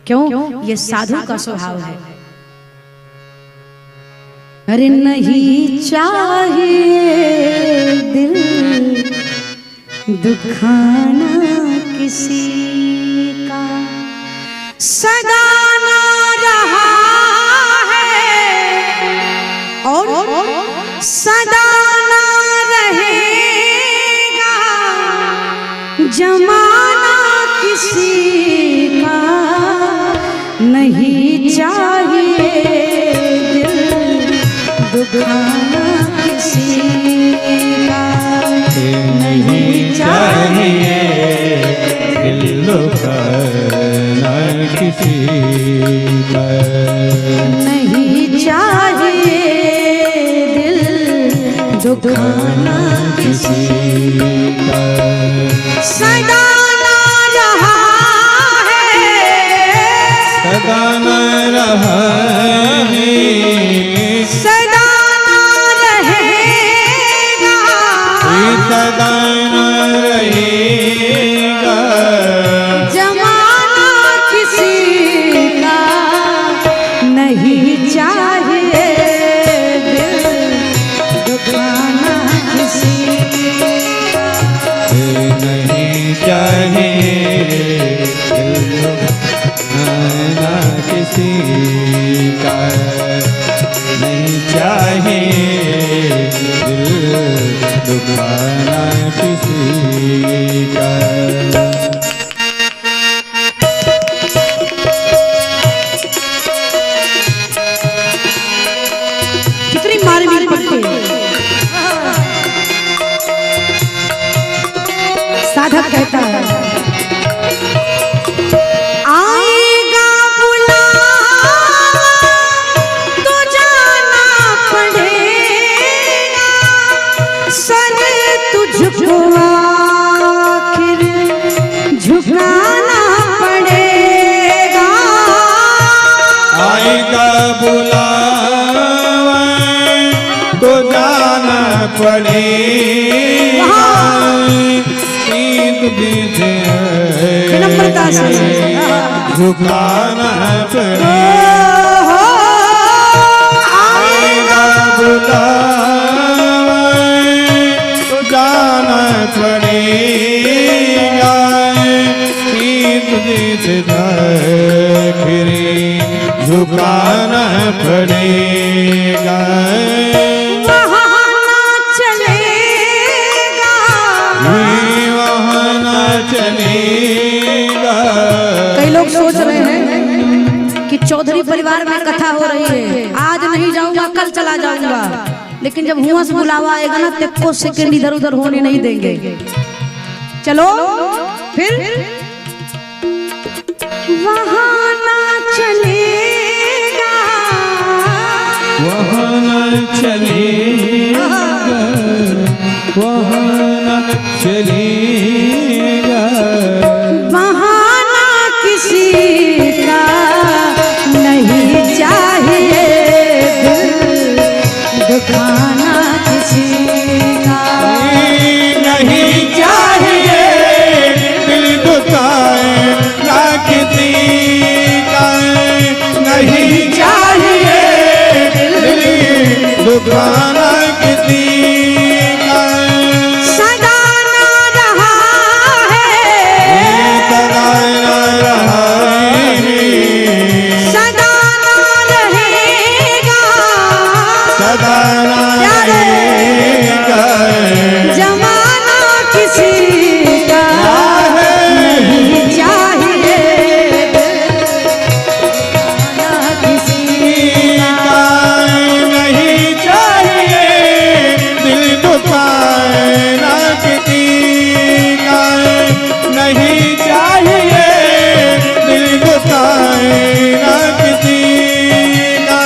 क्यों? ये साधु का स्वभाव है। अरे नहीं चाहिए दिल दुखाना किसी का, सदा ना रहा और सदा ना रहेगा जमाना किसी का। नहीं चाहिए दिल दुखाना किसी का, नहीं चाहिए दिल दुखाना किसी का, नहीं चाहिए दिल दुखाना किसी का। सदा ना रहा है, सदा न रहा है, सदा ना रहेगा, सदा न रहेगा। जमाना किसी का नहीं चाहिए, दिल दुखाना किसी नहीं चाहिए, ना किसी का नहीं चाहिए, दिल दुखाना किसी का। कितनी मार भी पड़ती है। साधक कहता है आएगा बुलावा तो जाना पड़ेगा, सर तुझको आखिर झुकाना पड़ेगा। आएगा बुलावा तो जाना पड़ेगा, विनम्रता से झुकाना पड़ेगा। आएगा बुलावा तो जाना पड़ेगा, तुझे फिरे झुकाना पड़ेगा। वहाँ ना चलेगा, वहाँ ना चलेगा। कई लोग सोच रहे हैं कि चौधरी परिवार में कथा हो रही है, आज नहीं जाऊंगा कल चला जाऊंगा, लेकिन जब हुआ से बुलावा आएगा ना तो सेकंड इधर उधर होने नहीं देंगे। चलो फिर वहाँ ना चलेगा, वहाँ न चलेगा, वहाँ न चलेगा। बहाना किसी का नहीं चाहिए, दिल दुखाना किसी का नहीं चाहिए, दिल दुखाए ना किसी का। नहीं चाहिए, दिल दुखाना किसी का। सदा ना रहा है, सदा न रहा है, सदा ना रहेगा, सदा न रहेगा। जमाना किसी का नहीं चाहिए, ना किसी का नहीं चाहिए, दिल दुखाए ना किसी का। नहीं चाहिए, दिल दुखाए ना किसी का।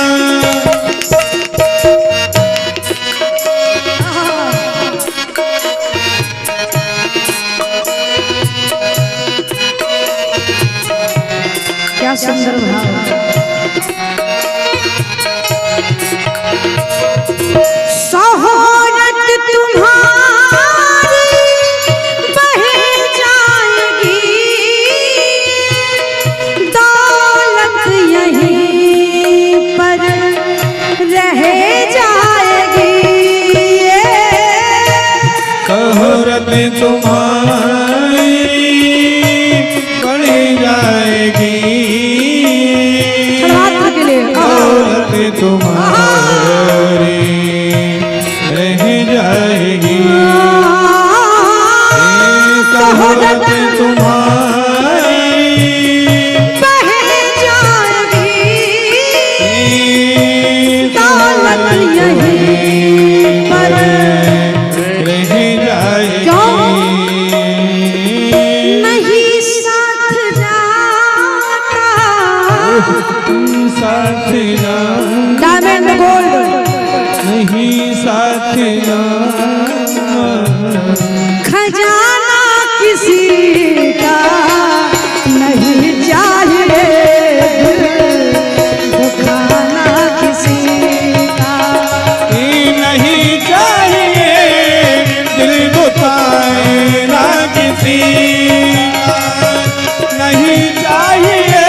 क्या सुंदर भाव। शोहरत तुम्हारी बह जाएगी, दौलत यहीं पर रह जाएगी। शोहरत तुम्हारी बढ़ जाएगी, छलवात्र के लिए शोहरत तुम्हारी रह जाएगी। शोहरत तुम्हारी बह जाएगी, दौलत यहीं पर रह जाएगी। नहीं साथ जाता, साथ ना डायमंड गोल्ड नहीं साथिया, खजाना किसी का नहीं चाहिए, दुखाना किसी का नहीं चाहिए, दिल दुखाए ना किसी का, नहीं चाहिए,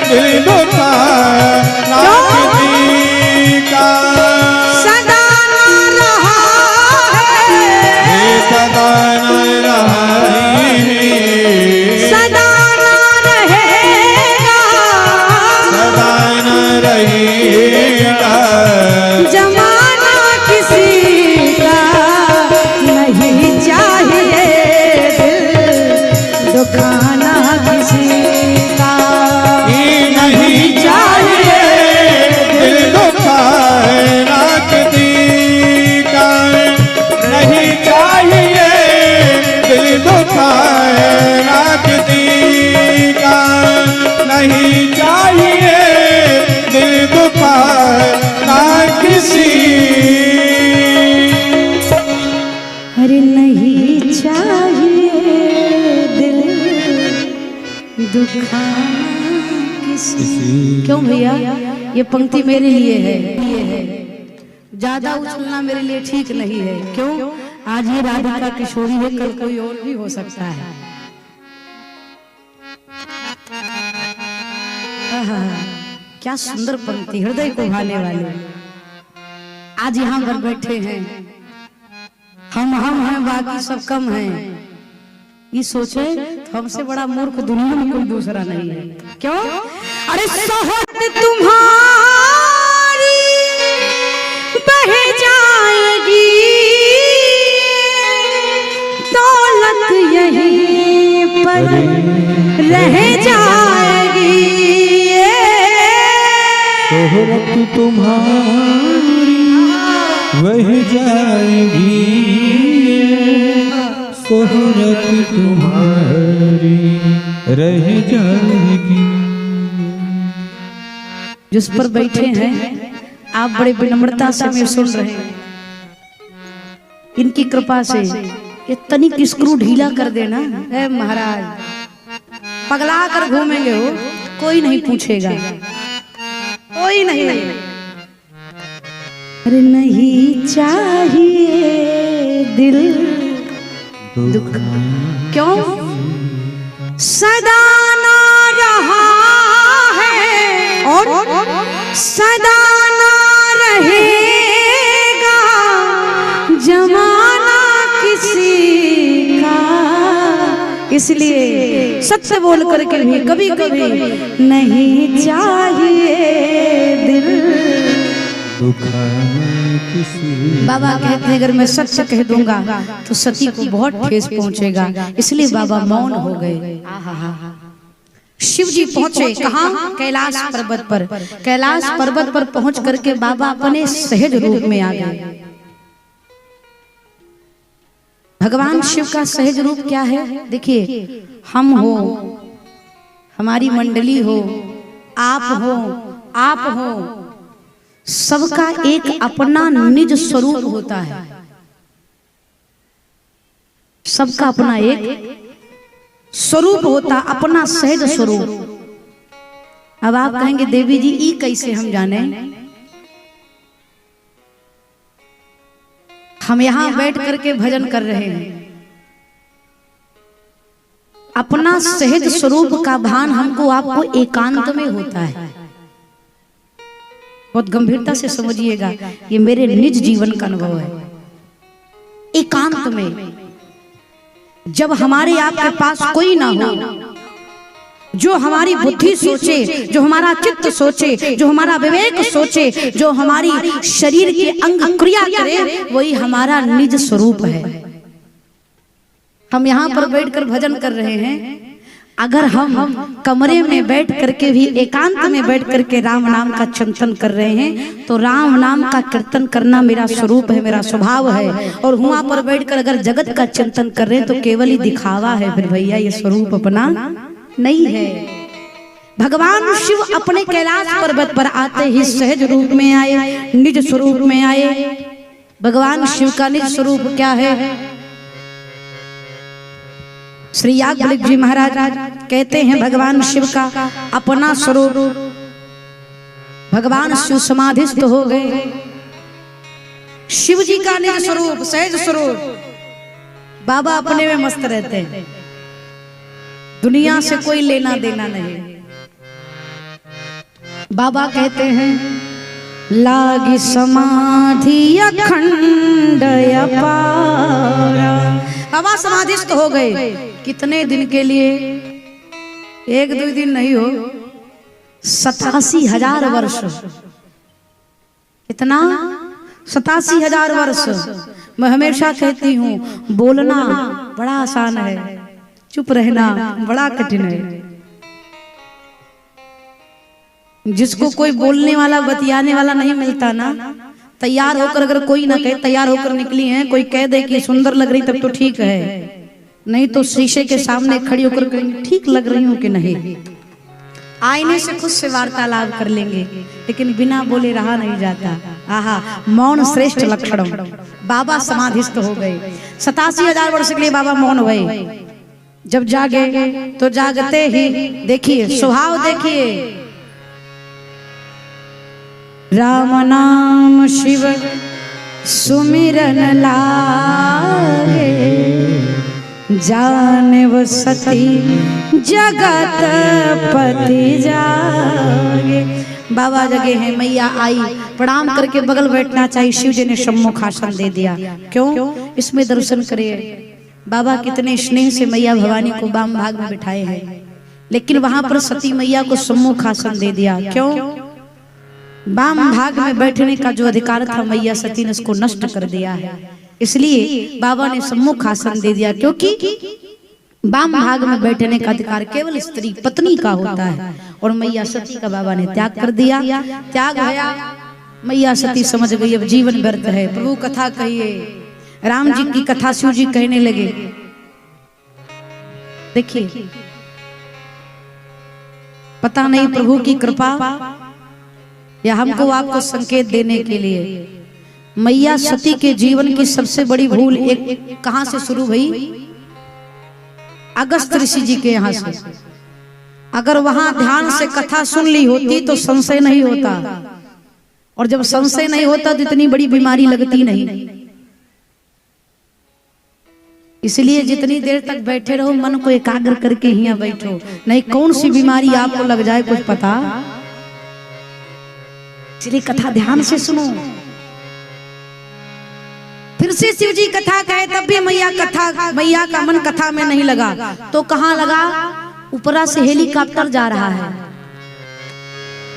दिल दुखाए ना किसी का। सदा न रहा है, सदा न रहा है, सदा न रहेगा, सदा न रहेगा, जमाना किसी का नहीं चाहिए, दिल दुखाना किसी का नहीं चाहिए, दिल दुखाए ना किसी का, नहीं चाहिए, दिल दुखाए ना किसी का, नहीं चाहिए, दिल दुखाए ना किसी। अरे नहीं चाहिए, दिल दुखाना किसी। क्यों भैया, ये पंक्ति मेरे लिए है, ज्यादा उछलना मेरे लिए ठीक नहीं है। क्यों? आज ये राधिका किशोरी है, कल कोई और भी हो सकता है। आहा, क्या सुंदर पंक्ति, हृदय को भाने वाली। आज यहाँ पर बैठे हैं, हम हैं, बाकी सब कम हैं। ये सोचे तो हमसे बड़ा मूर्ख दुनिया में कोई दूसरा नहीं है। क्यों? अरे सोहत तुम्हारी बह जाएगी, दौलत यहीं पर रह जाएगी, शोहरत तुम्हारी वह जाएगी, शोहरत तुम्हारी रह जाएगी। जिस पर बैठे हैं आप बड़े विनम्रता से मैं सुन रहे हैं, इनकी कृपा से ये तनिक स्क्रू ढीला कर देना है महाराज, पगला कर घूमेंगे हो, कोई नहीं पूछेगा, कोई नहीं। अरे नहीं चाहिए दिल दुख, क्यों? सदा ना रहा है और सदा ना रहेगा, जमाना किसी का। इसलिए सत्य बोल करके भी कभी कभी नहीं चाहिए दिल दुखाना किसी। बाबा कहते हैं अगर मैं सच कह दूंगा तो सती को बहुत ठेस पहुंचेगा, इसलिए बाबा मौन हो गए। शिव जी पहुंचे कहाँ? कैलाश पर्वत पर। कैलाश पर्वत पर पहुंच करके बाबा अपने सहज रूप में आ गए। भगवान शिव का सहज रूप क्या है? देखिए, हम हो, हमारी मंडली हो, आप हो, सबका एक अपना निज स्वरूप होता है, सबका अपना एक स्वरूप होता, अपना सहज स्वरूप। अब आप कहेंगे देवी जी ई कैसे हम जाने? हम यहां बैठ करके भजन कर रहे हैं, अपना सहज स्वरूप का भान हमको आपको एकांत में होता है। बहुत गंभीरता से समझिएगा, ये मेरे निज जीवन का अनुभव है। एकांत में जब हमारे आपके पास कोई ना हो, जो हमारी बुद्धि सोचे, जो हमारा चित्त सोचे, जो हमारा विवेक सोचे, जो हमारी शरीर के अंग क्रिया करे, वही हमारा निज स्वरूप है। हम यहाँ पर बैठकर भजन कर रहे हैं, अगर हम कमरे में बैठ करके भी एकांत में बैठ करके राम नाम का चिंतन कर रहे हैं, तो राम नाम का कीर्तन करना मेरा स्वरूप है, मेरा स्वभाव है। और वहां पर बैठकर अगर जगत का चिंतन कर रहे हैं तो केवल ही दिखावा है, फिर भैया ये स्वरूप अपना नहीं है। भगवान शिव अपने कैलाश पर्वत पर आते ही सहज रूप में आए, निज स्वरूप में आए। भगवान शिव का निज स्वरूप क्या है? श्री याज्ञवल्क्य जी महाराज कहते हैं भगवान शिव का अपना स्वरूप, भगवान शिव समाधिस्थ हो गए। शिव जी का निज स्वरूप, सहज स्वरूप, बाबा अपने में मस्त रहते हैं, दुनिया से कोई लेना देना नहीं। बाबा कहते हैं लागी समाधि अखंड अपारा। बाबा समाधिस्थ हो गए। कितने दिन के लिए? एक दो दिन नहीं हो, 87,000 वर्ष। कितना? 87,000 वर्ष। मैं हमेशा कहती हूँ बोलना बड़ा आसान है, चुप रहना बड़ा कठिन है। जिसको कोई बोलने वाला बतियाने वाला नहीं मिलता ना, तैयार होकर अगर कोई ना कहे तैयार होकर निकली हैं, कोई कह दे कि सुंदर लग रही तब तो ठीक है, नहीं तो शीशे के सामने खड़ी होकर कहेंगे ठीक लग रही हूं कि नहीं। आईने से खुद से वार्तालाप कर लेंगे, लेकिन बिना बोले रहा नहीं जाता। आहा, मौन श्रेष्ठ लक्षण। बाबा समाधिस्थ हो गए। 87,000 वर्ष के लिए बाबा मौन हुए। जब जागे तो जागते ही देखिए स्वभाव, देखिए राम नाम शिव सुमिरन लागे, जानव सती जगत पति जागे। बाबा जगे हैं, मैया आई, प्रणाम करके बगल बैठना चाहिए। शिव जी ने सम्मुख आसन दे दिया। क्यों? इसमें दर्शन करिए बाबा कितने स्नेह से मैया भवानी को वाम भाग में बिठाए हैं, लेकिन वहां पर सती मैया को सम्मुख आसन दे दिया। क्यों? वाम भाग में बैठने का जो अधिकार था मैया सती ने उसको नष्ट कर दिया है, इसलिए बाबा ने सम्मुख आसन दे दिया। क्योंकि वाम भाग में बैठने का अधिकार केवल स्त्री पत्नी का होता है, और मैया सती का बाबा ने त्याग कर दिया। त्याग गया, मैया सती समझ गई अब जीवन व्यर्थ है। प्रभु कथा कहिए। राम जी की कथा शिव जी कहने लगे। देखिए, पता नहीं प्रभु की कृपा या हमको आपको संकेत देने के लिए, मैया सती के जीवन की सबसे बड़ी भूल एक कहां से शुरू हुई? अगस्त ऋषि जी के यहाँ से। अगर वहां ध्यान से कथा सुन ली होती तो संशय नहीं होता, और जब संशय नहीं होता तो इतनी बड़ी बीमारी लगती नहीं। इसलिए जितनी देर तक बैठे रहो मन को एकाग्र करके यहाँ बैठो, नहीं कौन सी बीमारी आपको लग जाए कुछ पता। इसलिए कथा ध्यान से सुनो। फिर से शिव जी कथा कहे, तब भी मैया का मन कथा में नहीं लगा। तो कहाँ लगा? ऊपरा से हेलीकॉप्टर जा रहा है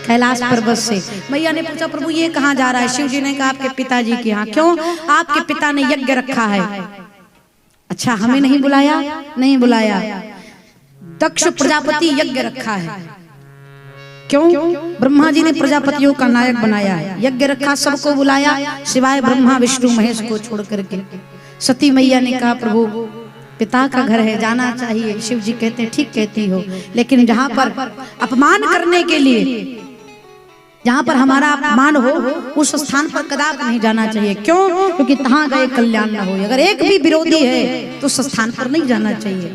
कैलाश पर्वत से। मैया ने पूछा प्रभु ये कहाँ जा रहा है? शिव जी ने कहा आपके पिताजी के यहाँ। क्यों? आपके पिता ने यज्ञ रखा है। अच्छा, हमें नहीं बुलाया? नहीं बुलाया। दक्ष प्रजापति यज्ञ रखा है। क्यों? ब्रह्मा जी ने प्रजापतियों का नायक बनाया है, यज्ञ रखा, सबको बुलाया सिवाय ब्रह्मा विष्णु महेश को छोड़ करके। सती मैया ने कहा प्रभु पिता का घर है, जाना चाहिए। शिव जी कहते हैं ठीक कहती हो, लेकिन जहां पर अपमान करने के लिए, जहां पर हमारा अपमान हो उस स्थान पर कदापि नहीं जाना चाहिए। क्यों? क्योंकि तहां गए कल्याण न हो। अगर एक भी विरोधी है तो उस स्थान पर नहीं जाना चाहिए।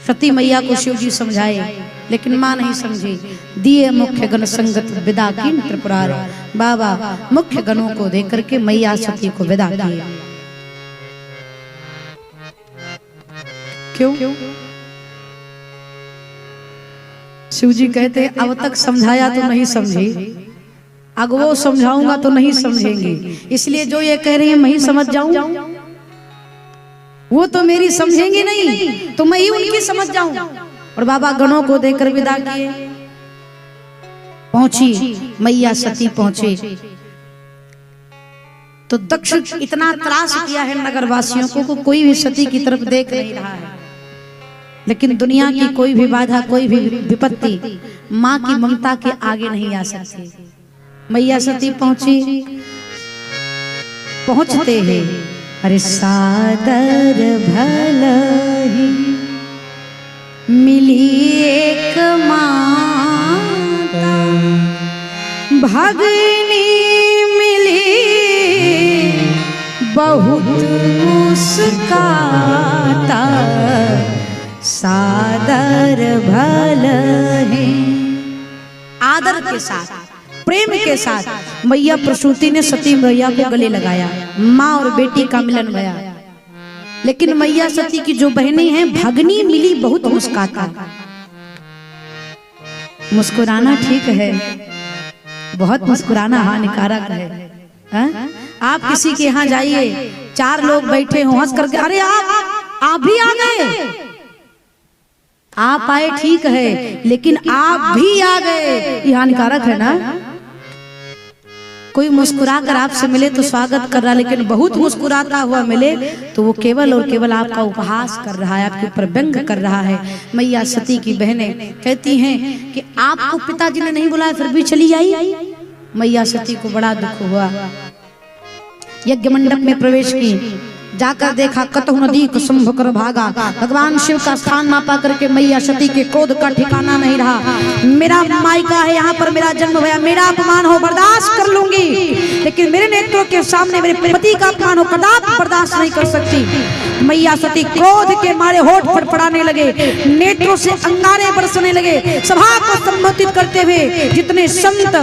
सती मैया को शिव जी समझाए, लेकिन मां नहीं समझी। दिए मुख्य गण संगत विदा की त्रिपुरारी। बाबा मुख्य गणों को देकर के मैया सती को विदा किया। क्यों? शिव जी कहते अब तक समझाया तो नहीं समझी, अगर वो समझाऊंगा तो नहीं समझेंगे, इसलिए जो ये कह रही है मैं ही समझ जाऊं, वो तो मेरी समझेंगे नहीं, तो मैं ही उनकी समझ जाऊं। और बाबा गणों को देकर विदा किए। पहुंची मैया सती पहुंचे तो दक्ष इतना त्रास किया है नगरवासियों को, कोई भी सती की तरफ देख नहीं रहा है। लेकिन दुनिया की कोई भी बाधा, कोई भी विपत्ति माँ की ममता के आगे नहीं आ सकती। मैया सती पहुंची। पहुंचते हैं अरे सादर भलही मिली एक माँ, भगनी मिली बहुत मुस्काता सादर भल है। आदर के साथ, प्रेम के साथ मैया प्रसूति ने सती मैया को गले लगाया, माँ और बेटी का मिलन भया। लेकिन मैया सती की जो बहनें हैं, भगनी मिली बहुत मुस्काता। मुस्कुराना ठीक है, बहुत मुस्कुराना हानिकारक है। आप किसी के यहाँ जाइए, 4 लोग बैठे हो, हंस करके अरे आप भी आ गए, आप आए ठीक है, लेकिन आप भी आ गए, ये हानिकारक है ना। कोई मुस्कुरा कर आपसे मिले तो स्वागत कर रहा, लेकिन बहुत मुस्कुराता हुआ मिले तो वो केवल और केवल आपका उपहास कर रहा है, आपके ऊपर व्यंग कर रहा है। मैया सती की बहनें कहती हैं कि आपको पिताजी ने नहीं बुलाया फिर भी चली आई। मैया सती को बड़ा दुख हुआ, यज्ञ मंडप में प्रवेश की, जाकर देखा कतहु नदी को संभ कर भागा। भगवान शिव का स्थान मापा करके मैया सती के क्रोध का ठिकाना नहीं रहा। मेरा मायका है, यहाँ पर मेरा जन्म हुआ, मेरा अपमान हो बर्दाश्त कर लूंगी, लेकिन मेरे नेत्रों के सामने मेरे पति का अपमान हो कदापि बर्दाश्त नहीं कर सकती। मैया सती क्रोध के मारे होठ फड़फड़ाने लगे, नेत्रों से अंगारे बरसने लगे। सभा को संबोधित करते हुए जितने संत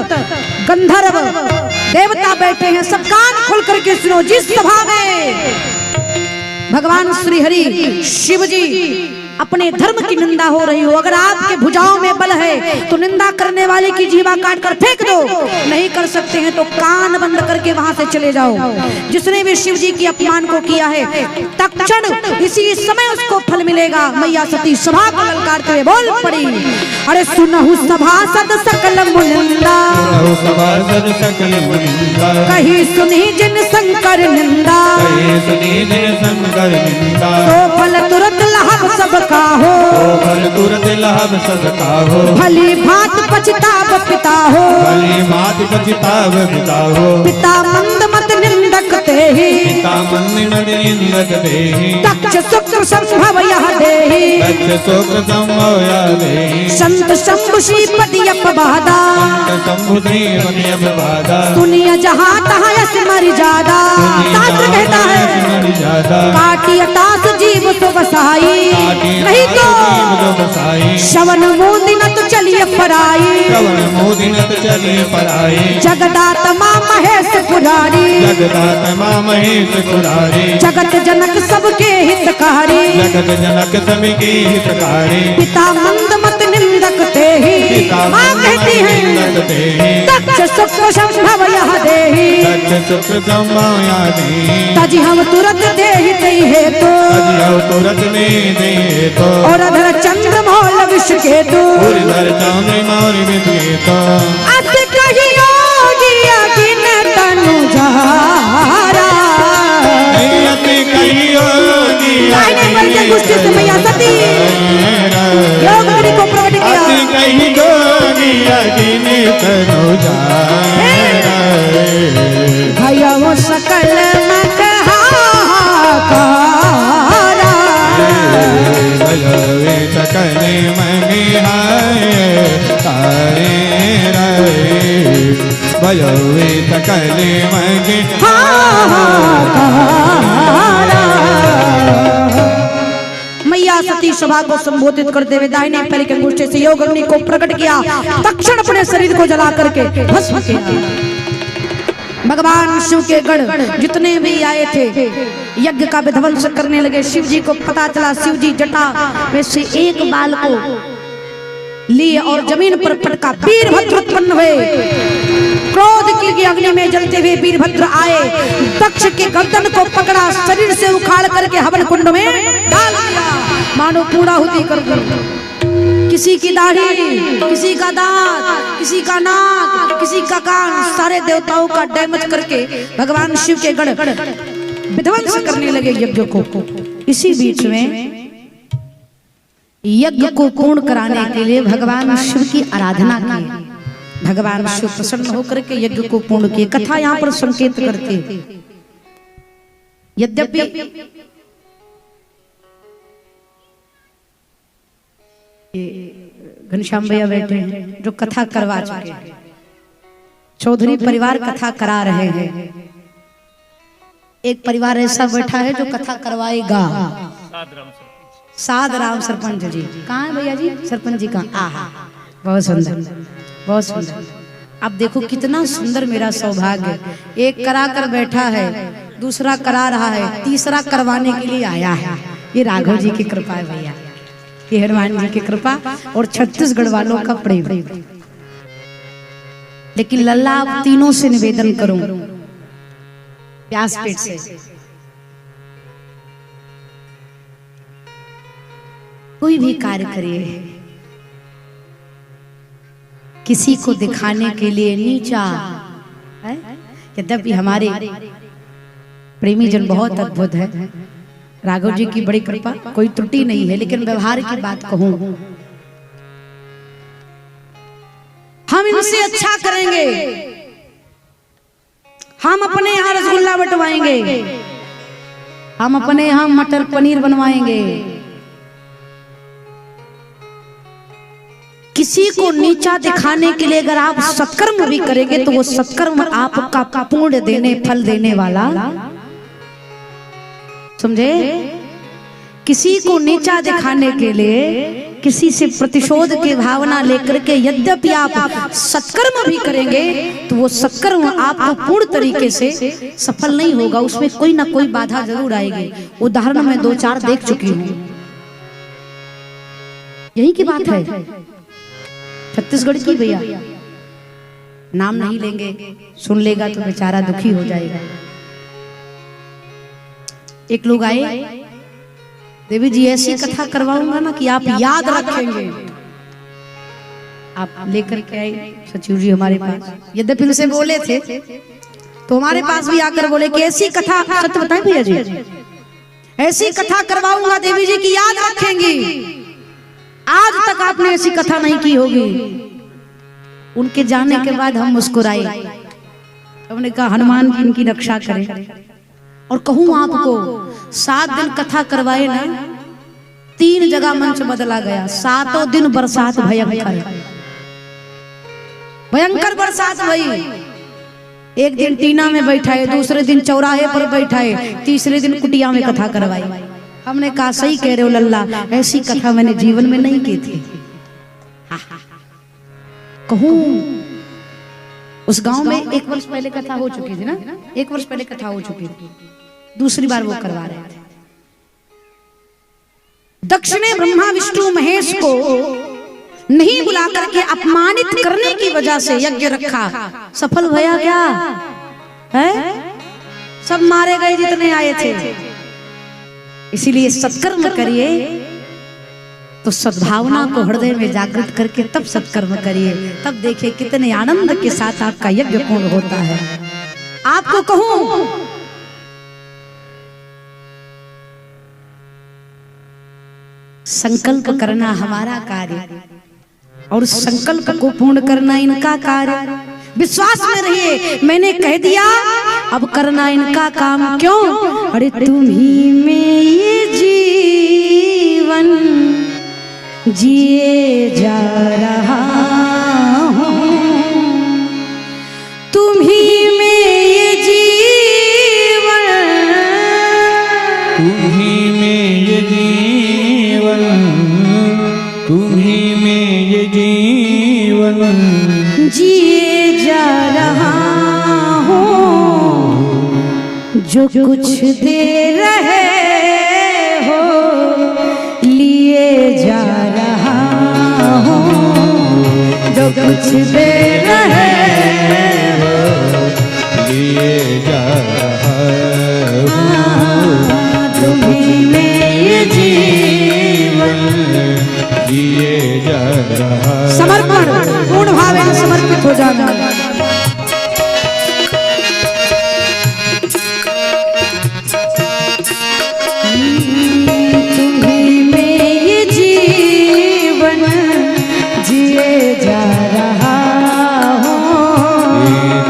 गंधर्व देवता बैठे हैं सब कान खोल करके सुनो। जिस सभा में भगवान श्री हरि शिव जी अपने धर्म की निंदा हो रही हो, अगर आपके भुजाओं में बल है तो निंदा करने वाले की जीवा काट कर फेंक दो, नहीं कर सकते हैं तो कान बंद करके वहां से चले जाओ। जिसने भी शिव जी की अपमान को किया है तत्क्षण इसी समय उसको फल मिलेगा। मैया सती सभा को ललकारते हुए बोल पड़ी, अरे सुनहु सभासद सकल मुनिंदा, कही सुनी जिन शंकर निंदा, तो फल तुरंत लाभ सबका हो, तुरंत लाभ सबका हो, भली भात पछताव पिता हो, भली भात पछताव पिता हो, पिता मंद मत निंदक तेहि, पिता मंद मत निंदक तेहि, दक्ष शुक्र संभव यह देहि, दक्ष शुक्र संभव यह देहि, संत शंभु श्रीपति अपवादा, संत शंभु श्रीपति अपवादा, सुनिय जहाँ तहाँ यश मर्यादा। शास्त्र कहता है काटिय तास जीव तो बसाई, नहीं तो श्रवण मोदी न तो चलिए पराई, श्रवण मोदी न तो चलिए पराई, जगदात्मा महेश पुरारी, जगदात्मा महेश पुरारी, जगत जनक सबके हितकारी, जगत जनक सबके हितकारी, पिता मंद मत निंदक तेहि, माँ कहती है दक्ष शुक्र संभव यह देहि, दक्ष शुक्र संभव यह देहि, तजी हम तुरंत देहि तई है तो, तजी हम तुरंत में दे तो, और अधर चंद्र मौल विष के तो, और इधर चंद्र मौल विष के तो, अत कहियो जिया दिन तनु जारा, अत कहियो जिया दिन गुस्से से मैया सती योग मुनि को प्रकट किया, अत कहियो जिया दिन तनु जारा, भैया वो सकल मकहारा, भजवे सकल मनिहाय तारे रे, भजवे सकल मकहारा। मैया सती सभा को संबोधित करते हुए दाहिने पैर के अंगूठे से योग अग्नि को प्रकट किया, तक्षण अपने शरीर को जला करके भस्म किया। भगवान शिव के गण जितने भी आए थे यज्ञ का विध्वंस करने लगे। शिव जी को पता चला, शिव जी जटा में से एक बाल को लिए और जमीन पर पटका, वीरभद्र उत्पन्न हुए। क्रोध की अग्नि में जलते हुए वीरभद्र आए, दक्ष के गर्दन को पकड़ा, शरीर से उखाड़ करके हवन कुंड में डाल दिया, मानो पूर्णाहुति कर दी। किसी की दाढ़ी, किसी का दांत, किसी का नाक, किसी का कान, सारे देवताओं का डैमेज करके भगवान शिव के गण विध्वंस करने लगे यज्ञ को। इसी बीच में यज्ञ को पूर्ण कराने के लिए भगवान शिव की आराधना की। भगवान शिव प्रसन्न होकर के यज्ञ को पूर्ण किए। कथा यहाँ पर संकेत करती है। यद्यपि घनश्याम भैया बैठे हैं जो कथा करवा चुके हैं, चौधरी परिवार कथा करा रहे हैं। एक परिवार ऐसा बैठा है जो कथा करवाएगा। साध राम सरपंच जी कहाँ है भैया जी? सरपंच जी कहाँ? आहा, बहुत सुंदर, बहुत सुंदर। अब देखो कितना सुंदर मेरा सौभाग्य। एक करा कर बैठा है, दूसरा करा रहा है, तीसरा करवाने के लिए आया है। ये राघव जी की कृपा है भैया, ये हनुमान जी की कृपा और छत्तीसगढ़ वालों का प्रेम। लेकिन लल्ला आप तीनों से निवेदन करूं, प्यास पेट से, कोई भी कार्य करिए, किसी को दिखाने के लिए नीचा है। यद्यपि हमारे प्रेमी जन बहुत अद्भुत है, राघव जी की बड़ी कृपा, कोई त्रुटि नहीं है। लेकिन व्यवहार की बात कहूं, हम इनसे अच्छा करेंगे, हम अपने यहाँ रसगुल्ला बंटवाएंगे, हम अपने यहाँ मटर पनीर बनवाएंगे। किसी को नीचा दिखाने के लिए अगर आप सत्कर्म भी करेंगे तो वो सत्कर्म आपका पुण्य देने, फल देने वाला, समझे? किसी को नीचा दिखाने के लिए, किसी से प्रतिशोध की भावना लेकर के यद्यपि आप सत्कर्म भी करेंगे तो वो सत्कर्म आपको पूर्ण तरीके से सफल नहीं होगा, उसमें कोई ना कोई बाधा जरूर आएगी। उदाहरण मैं 2-4 देख चुकी हूँ। यही की बात है छत्तीसगढ़ की भैया, नाम नहीं लेंगे, सुन लेगा तो बेचारा दुखी हो जाएगा। एक लोग आए, देवी जी ऐसी कथा करवाऊंगा ना कि आप याद रखेंगे। आप लेकर के आए सचिव जी हमारे पास, यद्यपि उनसे बोले थे तो हमारे पास भी आकर बोले कि ऐसी कथा, सत्य बताएं भैया जी, ऐसी कथा करवाऊंगा देवी जी की याद रखेंगी। आज तक आपने ऐसी कथा नहीं की होगी। उनके जाने के बाद हम मुस्कुराए, हमने कहा हनुमान जी इनकी रक्षा करें। और कहूं आपको, 7 दिन कथा करवाए ना, 3 जगह मंच बदला गया। 7 दिन बरसात भयंकर, भयंकर बरसात हुई। एक दिन टीना में बैठाए, दूसरे दिन चौराहे पर बैठाए, तीसरे दिन कुटिया में कथा करवाई। हमने कहा सही कह रहे हो लल्ला, ऐसी कथा मैंने जीवन में नहीं की थी। कहूं उस गांव में 1 वर्ष पहले कथा हो चुकी थी ना, 1 वर्ष पहले कथा हो चुकी थी, दूसरी बार वो करवा रहे थे। दक्ष ने ब्रह्मा विष्णु महेश को नहीं बुला करके अपमानित करने की वजह से यज्ञ रखा। सफल भया क्या है? सब मारे गए जितने आए थे। इसीलिए सत्कर्म करिए तो सद्भावना को हृदय में जागृत करके तब सत्कर्म करिए, तब देखिए कितने आनंद के साथ आपका यज्ञ पूर्ण होता है। आपको कहूं, संकल्प करना हमारा कार्य और संकल्प को पूर्ण करना इनका कार्य। विश्वास में रहिए, मैंने कह दिया अब करना इनका काम। क्यों? अरे तुम्ही में ये जीवन जिए जा रहा हूँ, तुम्ही में ये जीवन, तुम्ही में ये जीवन, तुम्ही में ये जीवन जिए जा रहा हूँ। जो कुछ दे रहे हो लिए जा रहा हूँ, जो कुछ दे रहे हो लिए जा रहा हूँ। तुम्ही में ये जीवन जिए जा रहा। समर्पण, पूर्ण भाव में समर्पित हो जाना। तुम्ही में ये जीवन जिए जा रहा हूँ,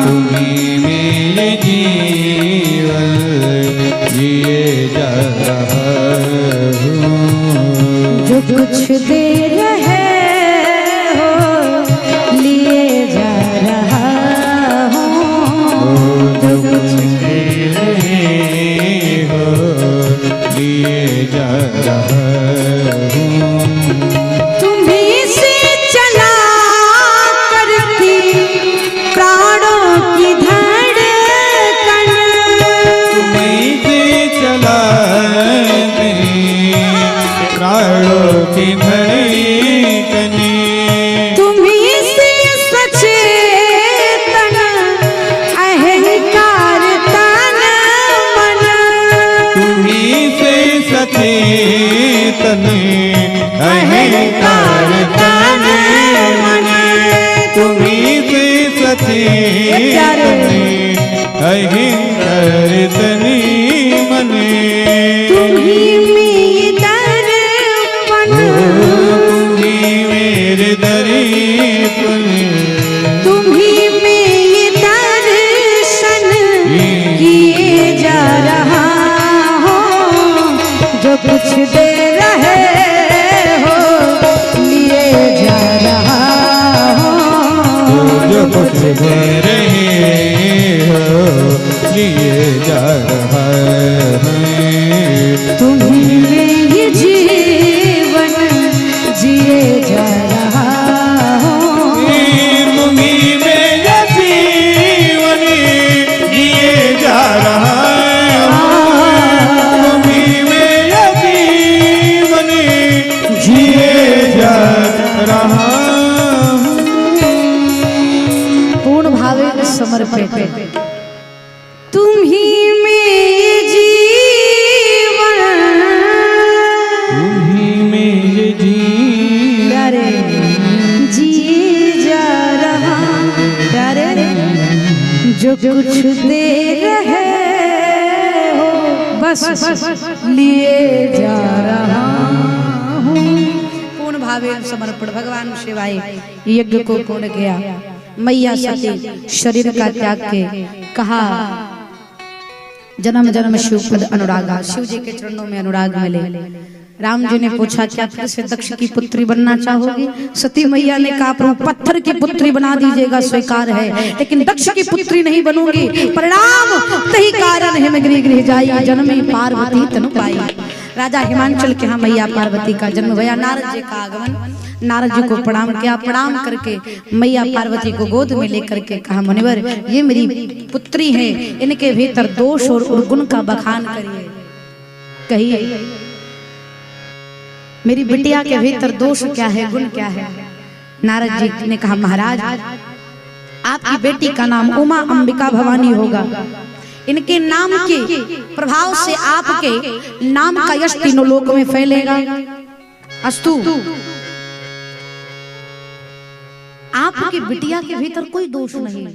तुम्ही में ये जीवन जिए जा रहा हूँ। जो कुछ दे रहे हो लिए जा रहा अहिंदरतनी मने तुम्ही में दर्पण, तुम्ही मेरे दर्पण, तुम्ही में दर्शन किए जा रहा हो, जो कुछ दे रहे हो लिए जा रहा हो, जो कुछ दे रहे हो लिए जा रहा है। तुम्ही में ये जीवन जिए जा रहा हो, तुम्ही में ये जीवन जिए जा रहा है, तुम्ही में ये जीवन जिए जा रहा। पूर्ण भावे समर्पित तुम्ही में ये जीवन, तुम्ही में ये जीवन प्यारे जिए जा रहा, प्यारे जो कुछ दे रहे हो बस लिए जा रहा हूँ। पूर्ण भावे समर्पण भगवान शिवाय यज्ञ को पूर्ण किया। मैया सती शरीर का त्याग के कहा जन्म जन्म शिवपद अनुरागा, शिव जी के चरणों में अनुराग मिले। राम जी ने पूछा क्या फिर से दक्ष की पुत्री बनना चाहोगी? सती मैया ने कहा प्रभु पत्थर की पुत्री बना दीजिएगा स्वीकार है, लेकिन दक्ष की पुत्री नहीं बनूंगी। परिणाम तही कारण है मैं गृह गृह जाई, जन्मी पार्वती तनु पाई। राजा हिमांचल के यहाँ मैया पार्वती का जन्म हुआ। नारद जी का आगमन, नारद जी को प्रणाम किया। प्रणाम करके मैया पार्वती को गोद में लेकर के कहा मुनिवर ये मेरी पुत्री है, इनके भीतर दोष और गुण का बखान करिए, कहिए मेरी बिटिया के भीतर दोष क्या है, गुण क्या है? नारद जी ने कहा महाराज आपकी बेटी का नाम उमा अंबिका भवानी होगा, इनके नाम के प्रभाव से आपके नाम का यश तीनों लोक में फैलेगा। अस्तु आपकी बिटिया के भीतर कोई दोष नहीं,